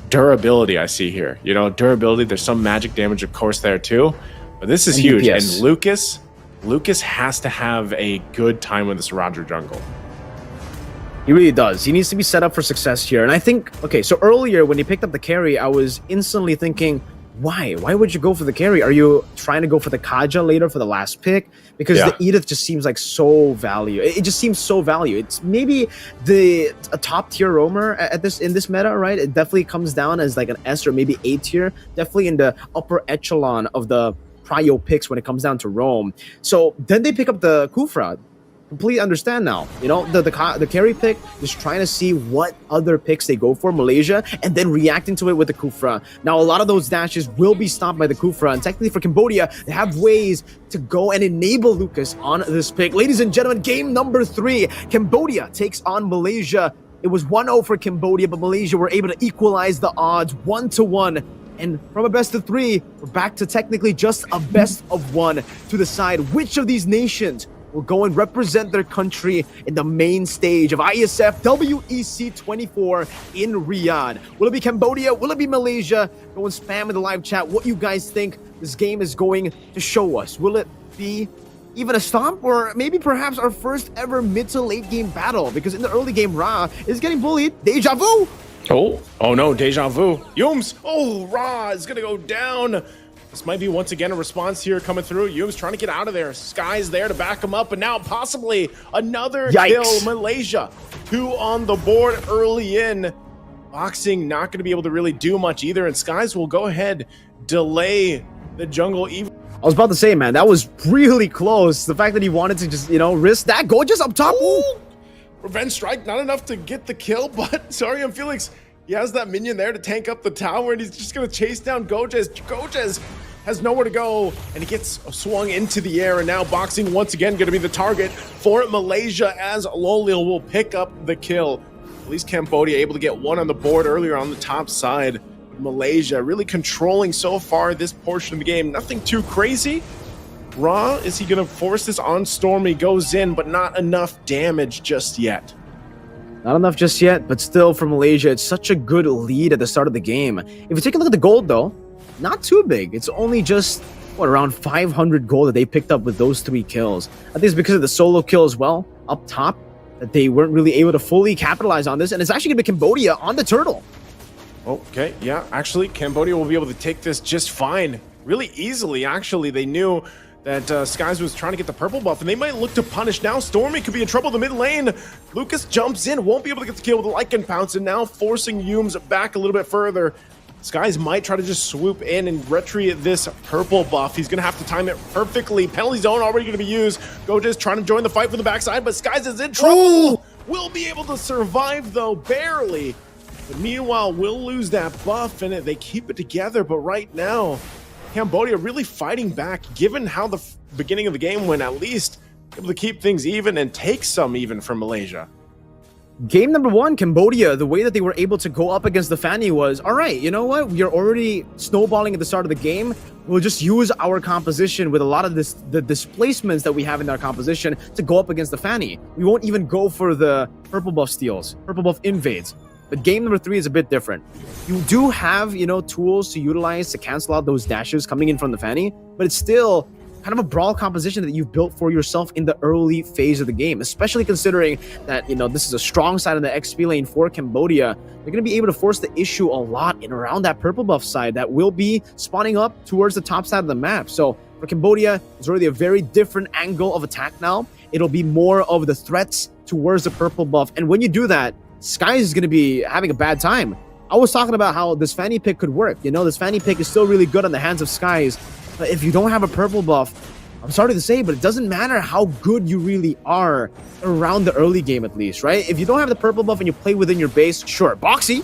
durability. I see here, durability. There's some magic damage, of course, there too, but this is huge. DPS. And Lucas has to have a good time with this Roger jungle. He really does. He needs to be set up for success here. And I think, okay, so earlier when he picked up the carry, I was instantly thinking, why? Why would you go for the carry? Are you trying to go for the Kaja later for the last pick? Because the Edith just seems like so value. It just seems so value. It's maybe a top tier roamer in this meta, right? It definitely comes down as like an S or maybe A tier. Definitely in the upper echelon of the prio picks when it comes down to roam. So then they pick up the Kufra. completely understand now. You know, the carry pick, just trying to see what other picks they go for, Malaysia, and then reacting to it with the Kufra. Now, a lot of those dashes will be stopped by the Kufra, and technically for Cambodia, they have ways to go and enable Lucas on this pick. Ladies and gentlemen, game number 3, Cambodia takes on Malaysia. It was 1-0 for Cambodia, but Malaysia were able to equalize the odds 1-1. And from a best of 3, we're back to technically just a best of 1 to decide which of these nations will go and represent their country in the main stage of IESF WEC 24 in Riyadh. Will it be Cambodia? Will it be Malaysia? Go and spam in the live chat what you guys think this game is going to show us. Will it be even a stomp, or maybe perhaps our first ever mid to late game battle? Because in the early game, Ra is getting bullied. Deja vu! Oh no, deja vu. Yums! Oh, Ra is gonna go down. This might be once again a response here coming through. Yums trying to get out of there. Sky's there to back him up, and now possibly another kill. Malaysia, 2 on the board early in. Boxing not going to be able to really do much either, and Skies will go ahead, delay the jungle even. I was about to say, man, that was really close. The fact that he wanted to just, you know, risk that gorgeous up top. Ooh. Revenge strike, not enough to get the kill, but sorry, Felix. He has that minion there to tank up the tower, and he's just going to chase down Gojes. Gojes has nowhere to go, and he gets swung into the air, and now Boxing once again going to be the target for Malaysia as Lolil will pick up the kill. At least Cambodia able to get 1 on the board earlier on the top side. Malaysia really controlling so far this portion of the game. Nothing too crazy. Ra, is he going to force this on Stormy? Goes in, but not enough damage just yet. Not enough just yet, but still for Malaysia, it's such a good lead at the start of the game. If you take a look at the gold, though, not too big. It's only just, what, around 500 gold that they picked up with those 3 kills. I think it's because of the solo kill as well, up top, that they weren't really able to fully capitalize on this, and it's actually going to be Cambodia on the turtle. Okay, yeah, actually, Cambodia will be able to take this just fine. Really easily, actually. They knew that Skies was trying to get the purple buff, and they might look to punish now. Stormy could be in trouble in the mid lane. Lucas jumps in, won't be able to get the kill with the Lycan Pounce, and now forcing Yums back a little bit further. Skies might try to just swoop in and retrieve this purple buff. He's going to have to time it perfectly. Penalty zone already going to be used. Gojes trying to join the fight from the backside, but Skies is in trouble. Ooh. Will be able to survive, though, barely. But meanwhile, will lose that buff, and they keep it together. But right now, Cambodia really fighting back, given how the beginning of the game went, at least able to keep things even and take some even from Malaysia. Game number 1, Cambodia, the way that they were able to go up against the Fanny was, all right, you know what? We are already snowballing at the start of the game. We'll just use our composition with a lot of the displacements that we have in our composition to go up against the Fanny. We won't even go for the purple buff steals, purple buff invades. But game number 3 is a bit different. You do have, you know, tools to utilize to cancel out those dashes coming in from the Fanny, but it's still kind of a brawl composition that you've built for yourself in the early phase of the game, especially considering that, you know, this is a strong side of the XP lane for Cambodia. They're going to be able to force the issue a lot in around that purple buff side that will be spawning up towards the top side of the map. So for Cambodia, it's already a very different angle of attack now. It'll be more of the threats towards the purple buff. And when you do that, Skies is going to be having a bad time. I was talking about how this Fanny pick could work. You know, this Fanny pick is still really good on the hands of Skies. But if you don't have a purple buff, I'm sorry to say, but it doesn't matter how good you really are around the early game, at least, right? If you don't have the purple buff and you play within your base, sure, Boxy.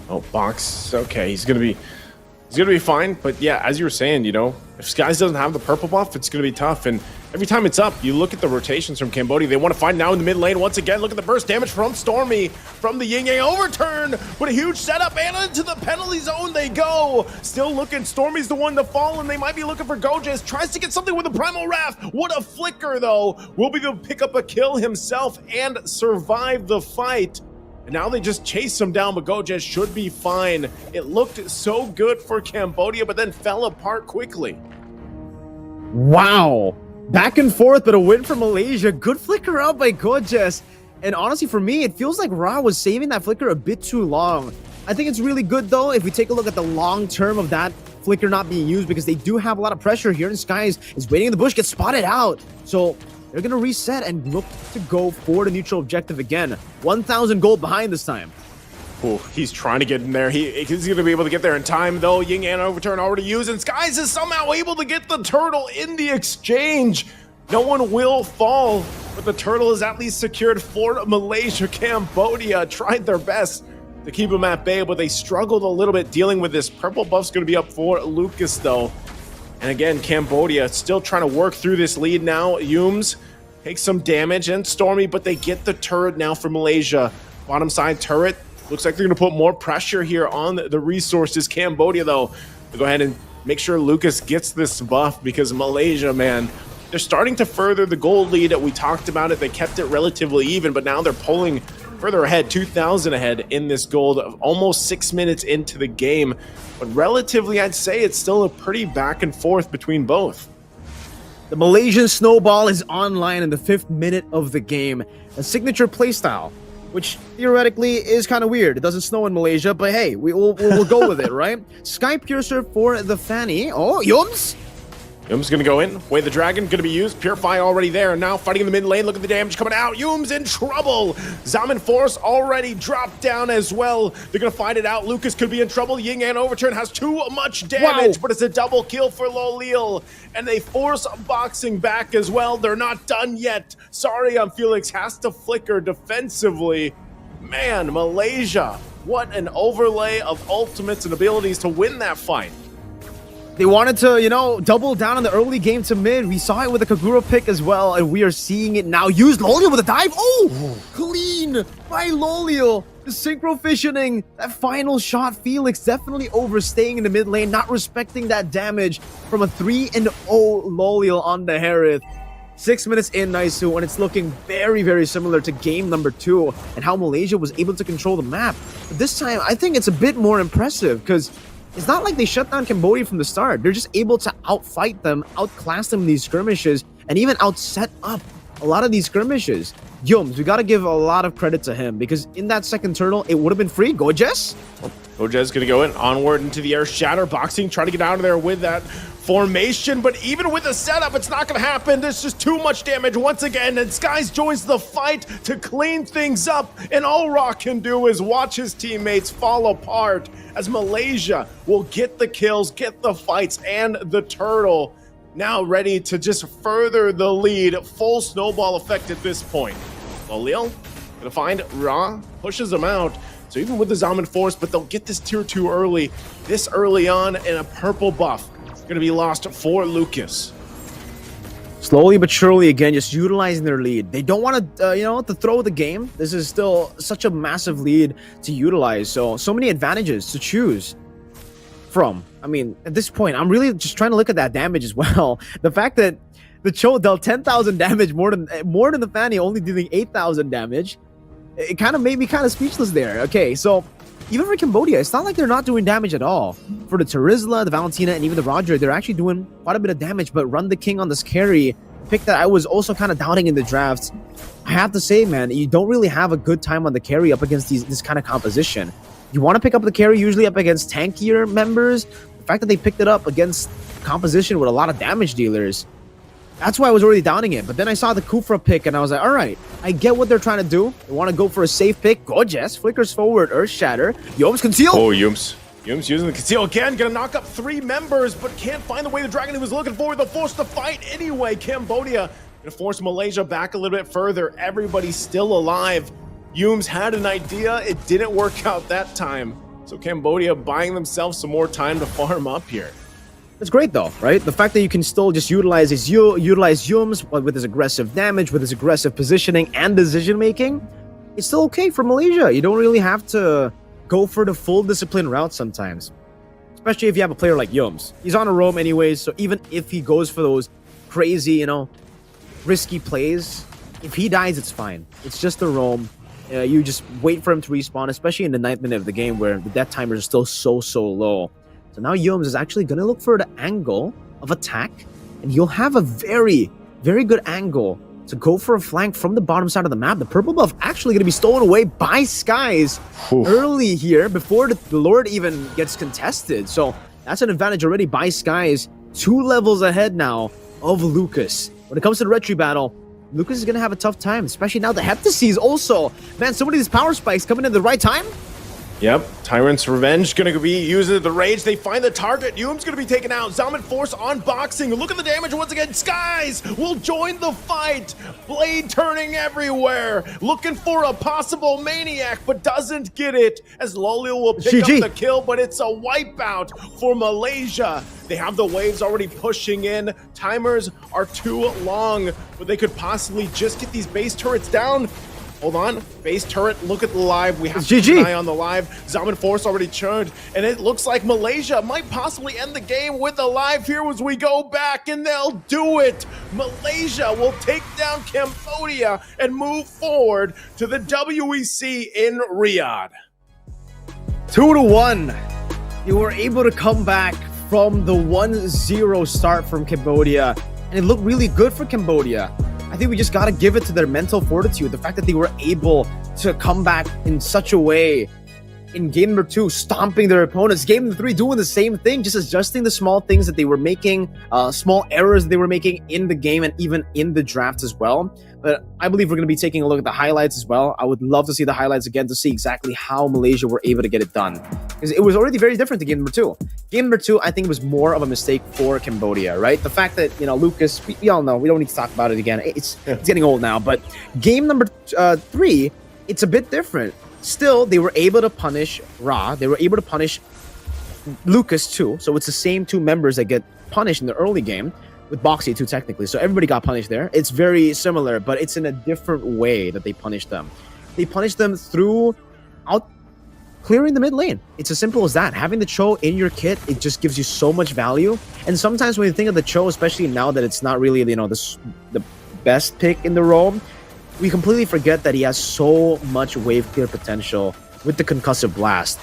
Oh, Box. Okay, he's gonna be fine. But yeah, as you were saying, you know, if Skies doesn't have the purple buff, it's gonna be tough. And every time it's up, you look at the rotations from Cambodia. They want to find now in the mid lane once again. Look at the burst damage from Stormy from the Yin Yang overturn. But a huge setup, and into the penalty zone they go. Still looking. Stormy's the one to fall, and they might be looking for Gojes. Tries to get something with the Primal Wrath. What a flicker, though. Will be able to pick up a kill himself and survive the fight. And now they just chase him down, but Gojes should be fine. It looked so good for Cambodia, but then fell apart quickly. Wow. Back and forth, but a win for Malaysia. Good flicker out by Gojes. And honestly, for me, it feels like Ra was saving that flicker a bit too long. I think it's really good, though, if we take a look at the long term of that flicker not being used, because they do have a lot of pressure here, and Skies is waiting in the bush, gets spotted out. So they're going to reset and look to go for the neutral objective again. 1,000 gold behind this time. Ooh, he's trying to get in there. He's going to be able to get there in time, though. Yin Yang overturn already used, and Skies is somehow able to get the turtle in the exchange. No one will fall. but the turtle is at least secured for Malaysia. Cambodia tried their best to keep him at bay, but they struggled a little bit dealing with this. Purple buff's going to be up for Lucas, though. And again, Cambodia still trying to work through this lead now. Yums takes some damage, and Stormy, but they get the turret now for Malaysia. Bottom side turret. Looks like they're going to put more pressure here on the resources. Cambodia, though, to go ahead and make sure Lucas gets this buff, because Malaysia, man, they're starting to further the gold lead. We talked about it. They kept it relatively even, but now they're pulling further ahead, 2,000 ahead in this gold, almost 6 minutes into the game. But relatively, I'd say it's still a pretty back and forth between both. The Malaysian snowball is online in the 5th minute of the game. A signature playstyle, which theoretically is kind of weird. It doesn't snow in Malaysia, but hey, we'll go with it, right? Sky Piercer for the Fanny. Oh, Yums! Yums gonna go in. Way the Dragon gonna be used. Purify already there. Now fighting in the mid lane. Look at the damage coming out. Yums in trouble. Zaman Force already dropped down as well. They're gonna fight it out. Lucas could be in trouble. Ying Yang Overturn has too much damage, but it's a double kill for Lolil. And they force boxing back as well. They're not done yet. Sorry, Felix has to flicker defensively. Man, Malaysia, what an overlay of ultimates and abilities to win that fight. They wanted to, you know, double down on the early game to mid. We saw it with the Kagura pick as well, and we are seeing it now. Use Lolil with a dive. Oh, clean by Lolil. The synchro fissioning. That final shot, Felix definitely overstaying in the mid lane, not respecting that damage from a 3-0 Lolil on the Harith. 6 minutes in, Naisu, and it's looking very, very similar to game number 2 and how Malaysia was able to control the map. But this time, I think it's a bit more impressive, because it's not like they shut down Cambodia from the start. They're just able to outfight them, outclass them in these skirmishes, and even outset up a lot of these skirmishes. Yums, we gotta give a lot of credit to him, because in that second turtle, it would have been free. Go, Jess. Ojez gonna go in, onward into the air, shatter, boxing, trying to get out of there with that formation, but even with the setup, it's not gonna happen. There's just too much damage once again, and Skies joins the fight to clean things up, and all Rock can do is watch his teammates fall apart as Malaysia will get the kills, get the fights, and the turtle now ready to just further the lead. Full snowball effect at this point. Lolil gonna find Ra, pushes him out. So even with the Zaman Force, but they'll get this tier 2 early, this early on, and a purple buff going to be lost for Lucas. Slowly but surely, again, just utilizing their lead. They don't want to, to throw the game. This is still such a massive lead to utilize. So many advantages to choose from. I mean, at this point, I'm really just trying to look at that damage as well. The fact that the Cho dealt 10,000 damage more than the Fanny, only dealing 8,000 damage. It kind of made me kind of speechless there. Okay, so even for Cambodia, it's not like they're not doing damage at all. For the Terizla, the Valentina, and even the Roger, they're actually doing quite a bit of damage, but Run the King on this carry, pick that I was also kind of doubting in the drafts. I have to say, man, you don't really have a good time on the carry up against this kind of composition. You want to pick up the carry usually up against tankier members. The fact that they picked it up against composition with a lot of damage dealers, that's why I was already downing it. But then I saw the Kufra pick, and I was like, all right, I get what they're trying to do. They want to go for a safe pick. Gorgeous. Flickers forward. Earth Shatter. Yums conceal. Oh, Yums. Yums using the conceal again. Gonna knock up 3 members, but can't find the way the Dragon he was looking for. They'll force the fight anyway. Cambodia gonna force Malaysia back a little bit further. Everybody's still alive. Yums had an idea. It didn't work out that time. So Cambodia buying themselves some more time to farm up here. It's great though, right? The fact that you can still just utilize Yums with his aggressive damage, with his aggressive positioning and decision making, it's still okay for Malaysia. You don't really have to go for the full discipline route sometimes, especially if you have a player like Yums. He's on a roam anyways, so even if he goes for those crazy, risky plays, if he dies, it's fine. It's just a roam. You just wait for him to respawn, especially in the 9th minute of the game where the death timers are still so low. So now Yums is actually going to look for the angle of attack, and you'll have a very, very good angle to go for a flank from the bottom side of the map. The purple buff actually going to be stolen away by Skies early here before the Lord even gets contested. So that's an advantage already by Skies. 2 levels ahead now of Lucas. When it comes to the retry battle, Lucas is going to have a tough time, especially now the Heptaseas also. Man, some of these power spikes coming in at the right time. Yep, Tyrant's Revenge gonna be using the rage. They find the target. Yum's gonna be taken out. Zaman Force unboxing. Look at the damage once again. Skies will join the fight. Blade turning everywhere. Looking for a possible Maniac, but doesn't get it. As Lolio will pick up the kill, but it's a wipeout for Malaysia. They have the waves already pushing in. Timers are too long, but they could possibly just get these base turrets down. Hold on, base turret, look at the live. We have to keep an eye on the live. Zaman Force already churned, and it looks like Malaysia might possibly end the game with a live here as we go back, and they'll do it. Malaysia will take down Cambodia and move forward to the WEC in Riyadh. 2-1. You were able to come back from the 1-0 start from Cambodia, and it looked really good for Cambodia. I think we just got to give it to their mental fortitude. The fact that they were able to come back in such a way in game number 2, stomping their opponents. Game number 3, doing the same thing, just adjusting the small things that they were making, small errors that they were making in the game and even in the draft as well. But I believe we're going to be taking a look at the highlights as well. I would love to see the highlights again to see exactly how Malaysia were able to get it done. Because it was already very different to game number 2. Game number 2, I think, was more of a mistake for Cambodia, right? The fact that, Lucas, we all know, we don't need to talk about it again. It's getting old now. But game number 3, it's a bit different. Still, they were able to punish Ra. They were able to punish Lucas too. So it's the same 2 members that get punished in the early game, with Boxy too technically. So everybody got punished there. It's very similar, but it's in a different way that they punished them. They punished them through clearing the mid lane. It's as simple as that. Having the Cho in your kit, it just gives you so much value. And sometimes when you think of the Cho, especially now that it's not really the best pick in the role, we completely forget that he has so much wave clear potential with the concussive blast.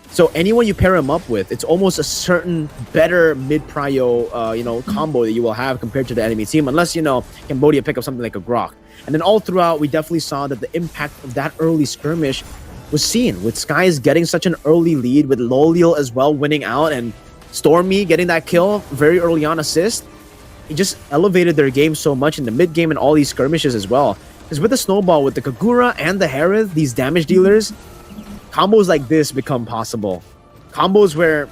So anyone you pair him up with, it's almost a certain better mid-prio combo that you will have compared to the enemy team, unless Cambodia pick up something like a Grok. And then all throughout, we definitely saw that the impact of that early skirmish was seen, with Skies getting such an early lead, with Loliel as well winning out, and Stormy getting that kill very early on assist. It just elevated their game so much in the mid game and all these skirmishes as well. Because with the Snowball, with the Kagura and the Harith, these damage dealers, combos like this become possible. Combos where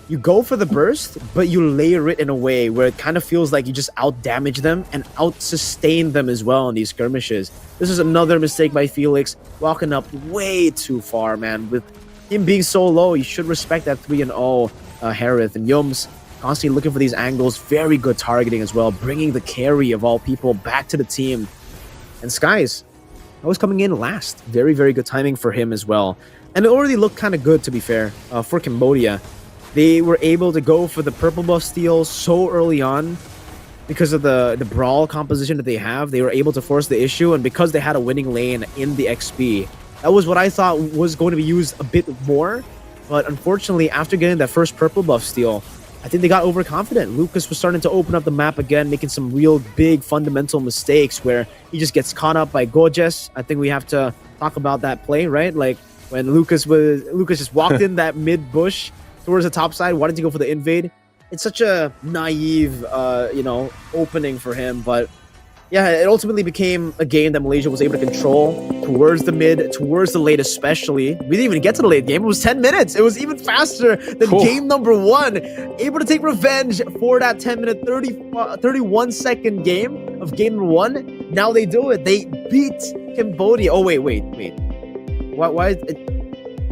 you go for the burst, but you layer it in a way where it kind of feels like you just out-damage them and out-sustain them as well in these skirmishes. This is another mistake by Felix, walking up way too far, man. With him being so low, you should respect that 3-0 Harith. And Yums constantly looking for these angles, very good targeting as well, bringing the carry of all people back to the team. And Skies, I was coming in last. Very, very good timing for him as well. And it already looked kind of good, to be fair, for Cambodia. They were able to go for the purple buff steal so early on because of the brawl composition that they have. They were able to force the issue, and because they had a winning lane in the XP, that was what I thought was going to be used a bit more. But unfortunately, after getting that first purple buff steal, I think they got overconfident. Lucas was starting to open up the map again, making some real big fundamental mistakes where he just gets caught up by Gojes. I think we have to talk about that play, right? Like when Lucas just walked in that mid bush towards the top side, wanted to go for the invade. It's such a naive, opening for him. But yeah, it ultimately became a game that Malaysia was able to control towards the mid, towards the late especially. We didn't even get to the late game. It was 10 minutes. It was even faster than game number 1. Able to take revenge for that 10-minute, 31-second game of game number 1. Now they do it. They beat Cambodia. Oh, wait. Why is it?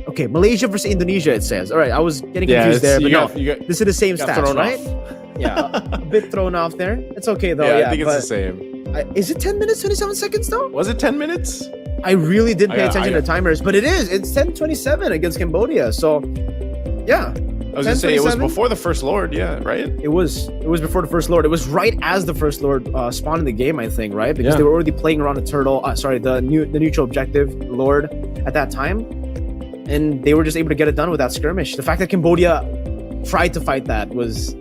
Okay, Malaysia versus Indonesia, it says. All right, I was getting confused there, but this is the same stats, right? Yeah, a bit thrown off there. It's okay, though. Yeah, I think it's the same. Is it 10 minutes, 27 seconds, though? Was it 10 minutes? I really didn't pay attention to timers, but it is. It's 10:27 against Cambodia, so yeah. I was going to say, it was before the First Lord, yeah, right? It was before the First Lord. It was right as the First Lord spawned in the game, I think, right? Because they were already playing around the turtle, the neutral objective, Lord, at that time. And they were just able to get it done with that skirmish. The fact that Cambodia tried to fight that was,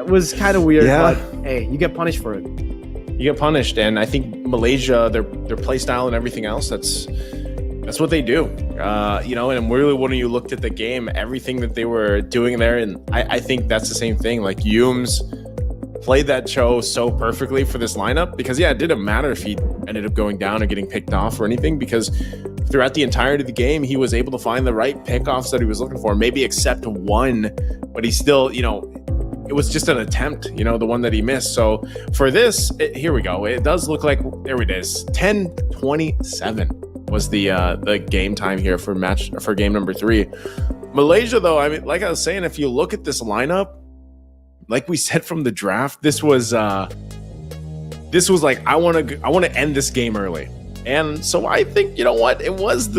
was kind of weird. But hey, you get punished for it. You get punished, and I think Malaysia, their play style and everything else, that's what they do. And really when you looked at the game, everything that they were doing there, and I think that's the same thing. Like Yums played that Cho so perfectly for this lineup because it didn't matter if he ended up going down or getting picked off or anything, because throughout the entirety of the game, he was able to find the right pickoffs that he was looking for, maybe except one, but he still, it was just an attempt, the one that he missed. So for this, here we go. It does look like, there it is, 10-27 was the game time here for game number 3. Malaysia, though, I mean, like I was saying, if you look at this lineup, like we said from the draft, this was like, I want to end this game early. And so I think, you know what, that was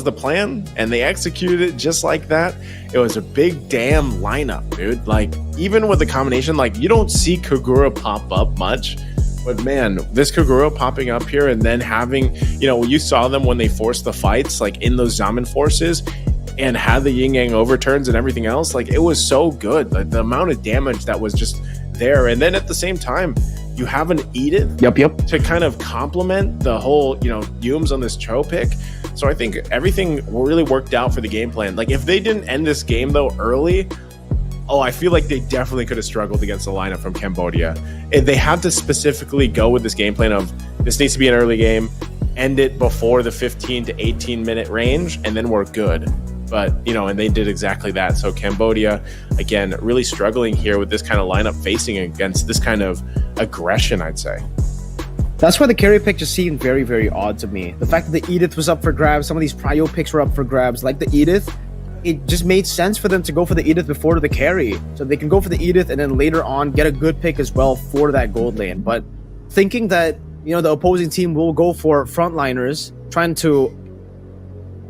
the plan, and they executed it just like that. It was a big damn lineup, dude. Like, even with the combination, like, you don't see Kagura pop up much, but man, this Kagura popping up here and then having, you saw them when they forced the fights, like in those Zaman forces, and had the yin yang overturns and everything else. Like, it was so good. Like, the amount of damage that was just there. And then at the same time, you have an Edith to kind of complement the whole, Yums on this Cho pick. So I think everything really worked out for the game plan. Like, if they didn't end this game, though, early, I feel like they definitely could have struggled against the lineup from Cambodia. And they had to specifically go with this game plan of, this needs to be an early game, end it before the 15 to 18 minute range, and then we're good. But, and they did exactly that. So Cambodia, again, really struggling here with this kind of lineup facing against this kind of aggression, I'd say. That's why the carry pick just seemed very, very odd to me. The fact that the Edith was up for grabs, some of these prio picks were up for grabs, like the Edith, it just made sense for them to go for the Edith before the carry. So they can go for the Edith and then later on get a good pick as well for that gold lane. But thinking that, the opposing team will go for frontliners, trying to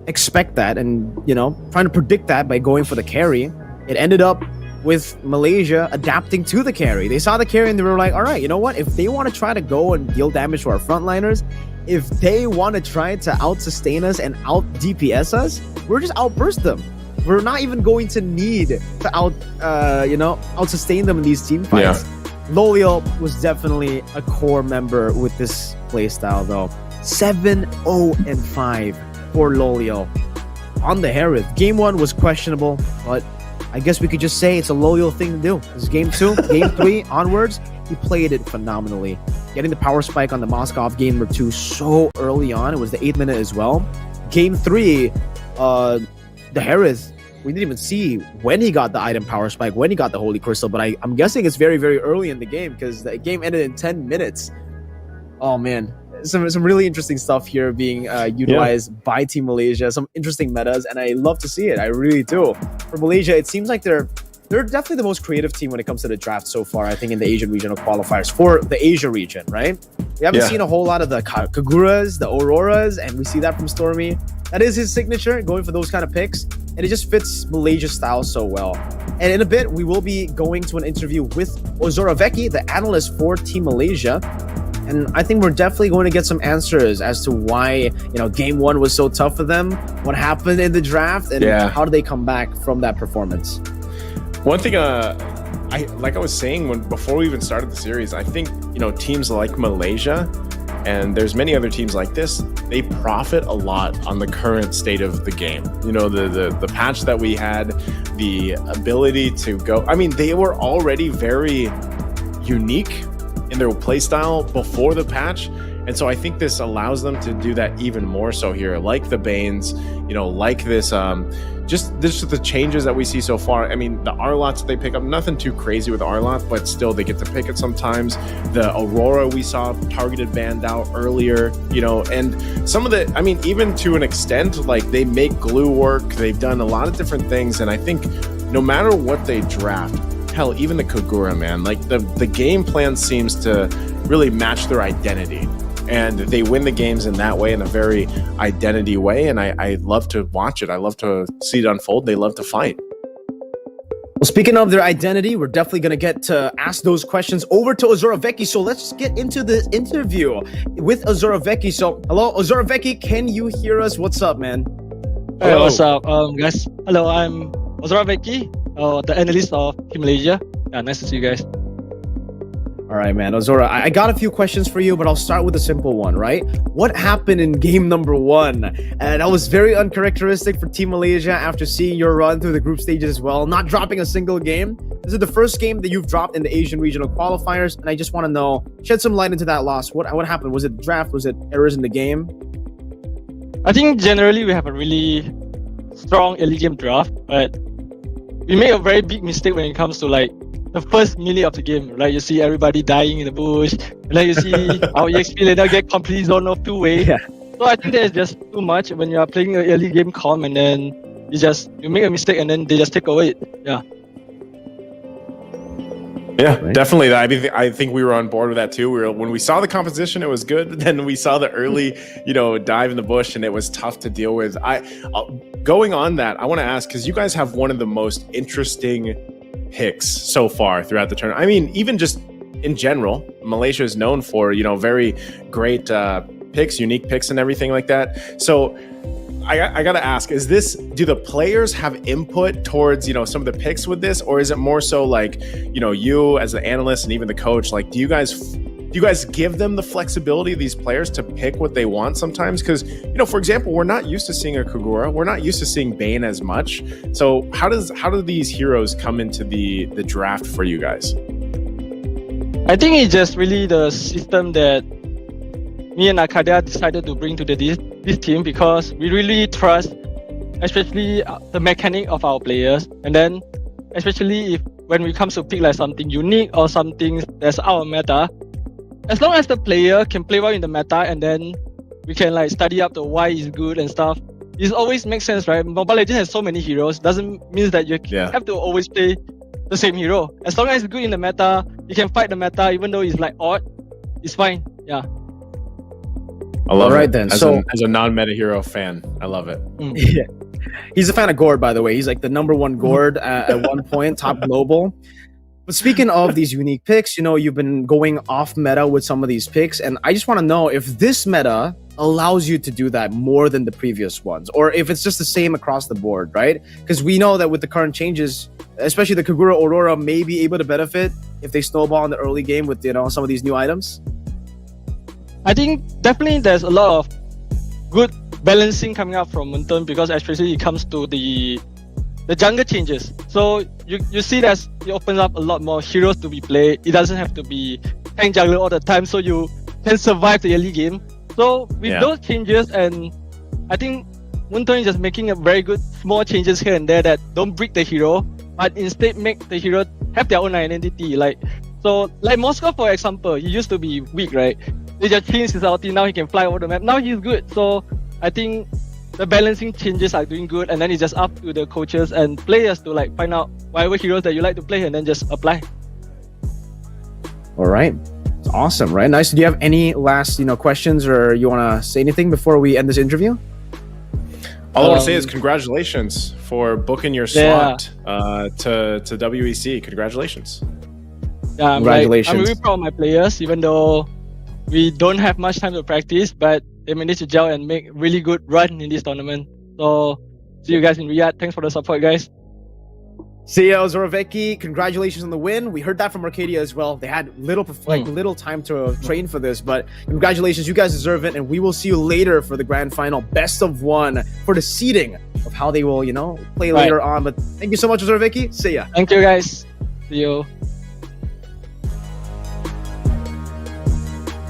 expect that and, trying to predict that by going for the carry, it ended up with Malaysia adapting to the carry. They saw the carry and they were like, all right, you know what? If they want to try to go and deal damage to our frontliners, if they want to try to out-sustain us and out-DPS us, we're just outburst them. We're not even going to need to out-sustain them in these team fights. Yeah. Loliel was definitely a core member with this playstyle, though. 7-0-5 for Loliel on the Harith. Game 1 was questionable, but I guess we could just say it's a Loliel thing to do. This is game 2, game 3 onwards. He played it phenomenally. Getting the power spike on the Moskov game number 2 so early on. It was the 8th minute as well. Game 3, the Harith, we didn't even see when he got the item power spike, when he got the Holy Crystal, but I'm guessing it's very, very early in the game because the game ended in 10 minutes. Oh, man. Some really interesting stuff here being utilized by Team Malaysia. Some interesting metas, and I love to see it. I really do. For Malaysia, it seems like they're definitely the most creative team when it comes to the draft so far, I think, in the Asian regional qualifiers for the Asia region, right? We haven't seen a whole lot of the Kaguras, the Auroras, and we see that from Stormy. That is his signature, going for those kind of picks, and it just fits Malaysia's style so well. And in a bit, we will be going to an interview with Ozoraveki, the analyst for Team Malaysia. And I think we're definitely going to get some answers as to why, game 1 was so tough for them, what happened in the draft, and how did they come back from that performance. One thing, like I was saying before we even started the series, I think, teams like Malaysia, and there's many other teams like this, they profit a lot on the current state of the game. The patch that we had, the ability to go, I mean, they were already very unique in their playstyle before the patch, and so I think this allows them to do that even more so here, like the Banes, like this just the changes that we see so far. I mean, the Arlots they pick up, nothing too crazy with Arlot, but still they get to pick it sometimes. The Aurora we saw targeted banned out earlier, and some of the, I mean, even to an extent, like they make glue work, they've done a lot of different things, and I think no matter what they draft, hell, even the Kagura, man, like the game plan seems to really match their identity. And they win the games in that way, in a very identity way. And I love to watch it. I love to see it unfold. They love to fight. Well, speaking of their identity, we're definitely going to get to ask those questions over to Ozoraveki. So let's get into the interview with Ozoraveki. So, hello, Ozoraveki, can you hear us? What's up, man? Hey, what's up, guys? Hello, I'm Ozoraveki, the analyst of Team Malaysia. Yeah, nice to see you guys. All right, man. Ozora, I got a few questions for you, but I'll start with a simple one, right? What happened in game number 1? And that was very uncharacteristic for Team Malaysia after seeing your run through the group stages as well, not dropping a single game. This is the first game that you've dropped in the Asian regional qualifiers, and I just want to know, shed some light into that loss. What happened? Was it draft? Was it errors in the game? I think generally we have a really strong early game draft, but we make a very big mistake when it comes to like the first minute of the game. Like you see everybody dying in the bush, and then you see our EXP later get completely zone off two-way. Yeah. So I think there's just too much when you are playing an early game comp, and then you make a mistake and then they just take away it. Yeah. Yeah, Right. definitely. I think we were on board with that too. When we saw the composition, it was good. Then we saw the early, dive in the bush, and it was tough to deal with. Going on that, I want to ask, because you guys have one of the most interesting picks so far throughout the tournament. I mean, even just in general, Malaysia is known for very great picks, unique picks, and everything like that. So I gotta ask: do the players have input towards some of the picks with this, or is it more so like you as the analyst and even the coach? Like, do you guys give them the flexibility, these players, to pick what they want sometimes? Because for example, we're not used to seeing a Kagura, we're not used to seeing Bane as much. So how do these heroes come into the draft for you guys? I think it's just really the system that me and Arcadia decided to bring to this team, because we really trust, especially the mechanic of our players, and then especially when we come to pick like something unique or something that's out of meta, as long as the player can play well in the meta, and then we can like study up the why is good and stuff, it always makes sense, right? Mobile Legends has so many heroes, doesn't mean that you have to always play the same hero. As long as it's good in the meta, you can fight the meta, even though it's like odd, it's fine. Yeah. I love All right, it. then. As a non-meta hero fan, I love it. Yeah. He's a fan of Gord, by the way. He's like the number one Gord at one point, top global. But speaking of these unique picks, you've been going off meta with some of these picks, and I just want to know if this meta allows you to do that more than the previous ones, or if it's just the same across the board, right? Because we know that with the current changes, especially the Kagura Aurora may be able to benefit if they snowball in the early game with some of these new items. I think definitely there's a lot of good balancing coming up from Munton, because especially it comes to the jungle changes. So you see that it opens up a lot more heroes to be played. It doesn't have to be tank jungler all the time, so you can survive the early game. So with those changes, and I think Munton is just making a very good small changes here and there that don't break the hero, but instead make the hero have their own identity. Like Moscow, for example, he used to be weak, right? They just changed his ulti, now he can fly over the map. Now he's good. So I think the balancing changes are doing good, and then it's just up to the coaches and players to like find out whatever heroes that you like to play and then just apply. All right. It's awesome, right? Nice. Do you have any last, questions, or you want to say anything before we end this interview? All I want to say is congratulations for booking your slot to WEC. Congratulations. Yeah, Congratulations. I'm really proud of my players, even though we don't have much time to practice, but they managed to gel and make really good run in this tournament. So see you guys in Riyadh. Thanks for the support, guys. See ya, Zoroveki. Congratulations on the win. We heard that from Arcadia as well. They had little time to train for this, but congratulations. You guys deserve it, and we will see you later for the grand final, best of one, for the seeding of how they will, play later on. But thank you so much, Zoroveki. See ya. Thank you, guys. See you.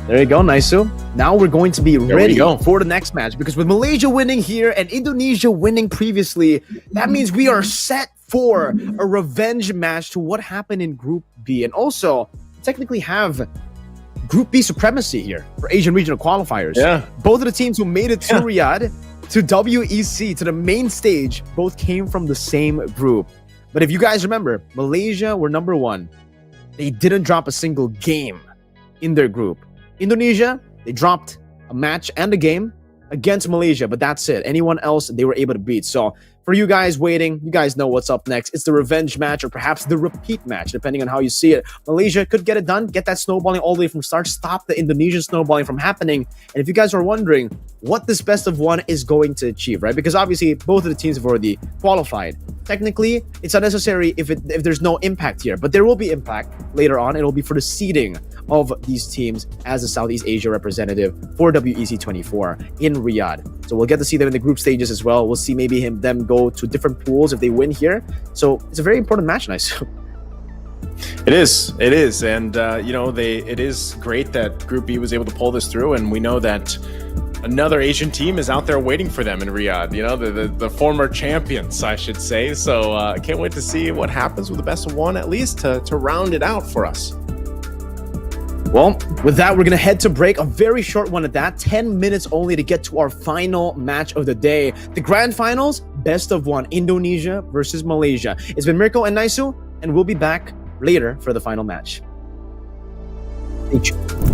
There you go, Naisu. Now we're going to be ready for the next match, because with Malaysia winning here and Indonesia winning previously, that means we are set for a revenge match to what happened in Group B, and also technically have Group B supremacy here for Asian regional qualifiers. Yeah. Both of the teams who made it to Riyadh, to WEC, to the main stage, both came from the same group. But if you guys remember, Malaysia were number one. They didn't drop a single game in their group. Indonesia, they dropped a match and a game against Malaysia, but that's it. Anyone else they were able to beat. So for you guys waiting, you guys know what's up next. It's the revenge match, or perhaps the repeat match, depending on how you see it. Malaysia could get it done, get that snowballing all the way from start, stop the Indonesian snowballing from happening. And if you guys are wondering what this best of one is going to achieve, right? Because obviously both of the teams have already qualified. Technically, it's unnecessary if there's no impact here, but there will be impact later on. It'll be for the seeding of these teams as a Southeast Asia representative for WEC 24 in Riyadh. So we'll get to see them in the group stages as well. We'll see maybe them go to different pools if they win here. So it's a very important match, nice. It is, and it is great that Group B was able to pull this through, and we know that another Asian team is out there waiting for them in Riyadh. You know, the former champions, I should say. So I can't wait to see what happens with the best of one, at least to round it out for us. Well, with that, we're going to head to break, a very short one at that, 10 minutes only to get to our final match of the day. The grand finals, best of one, Indonesia versus Malaysia. It's been Mirko and Naisu, and we'll be back later for the final match. Stay tuned.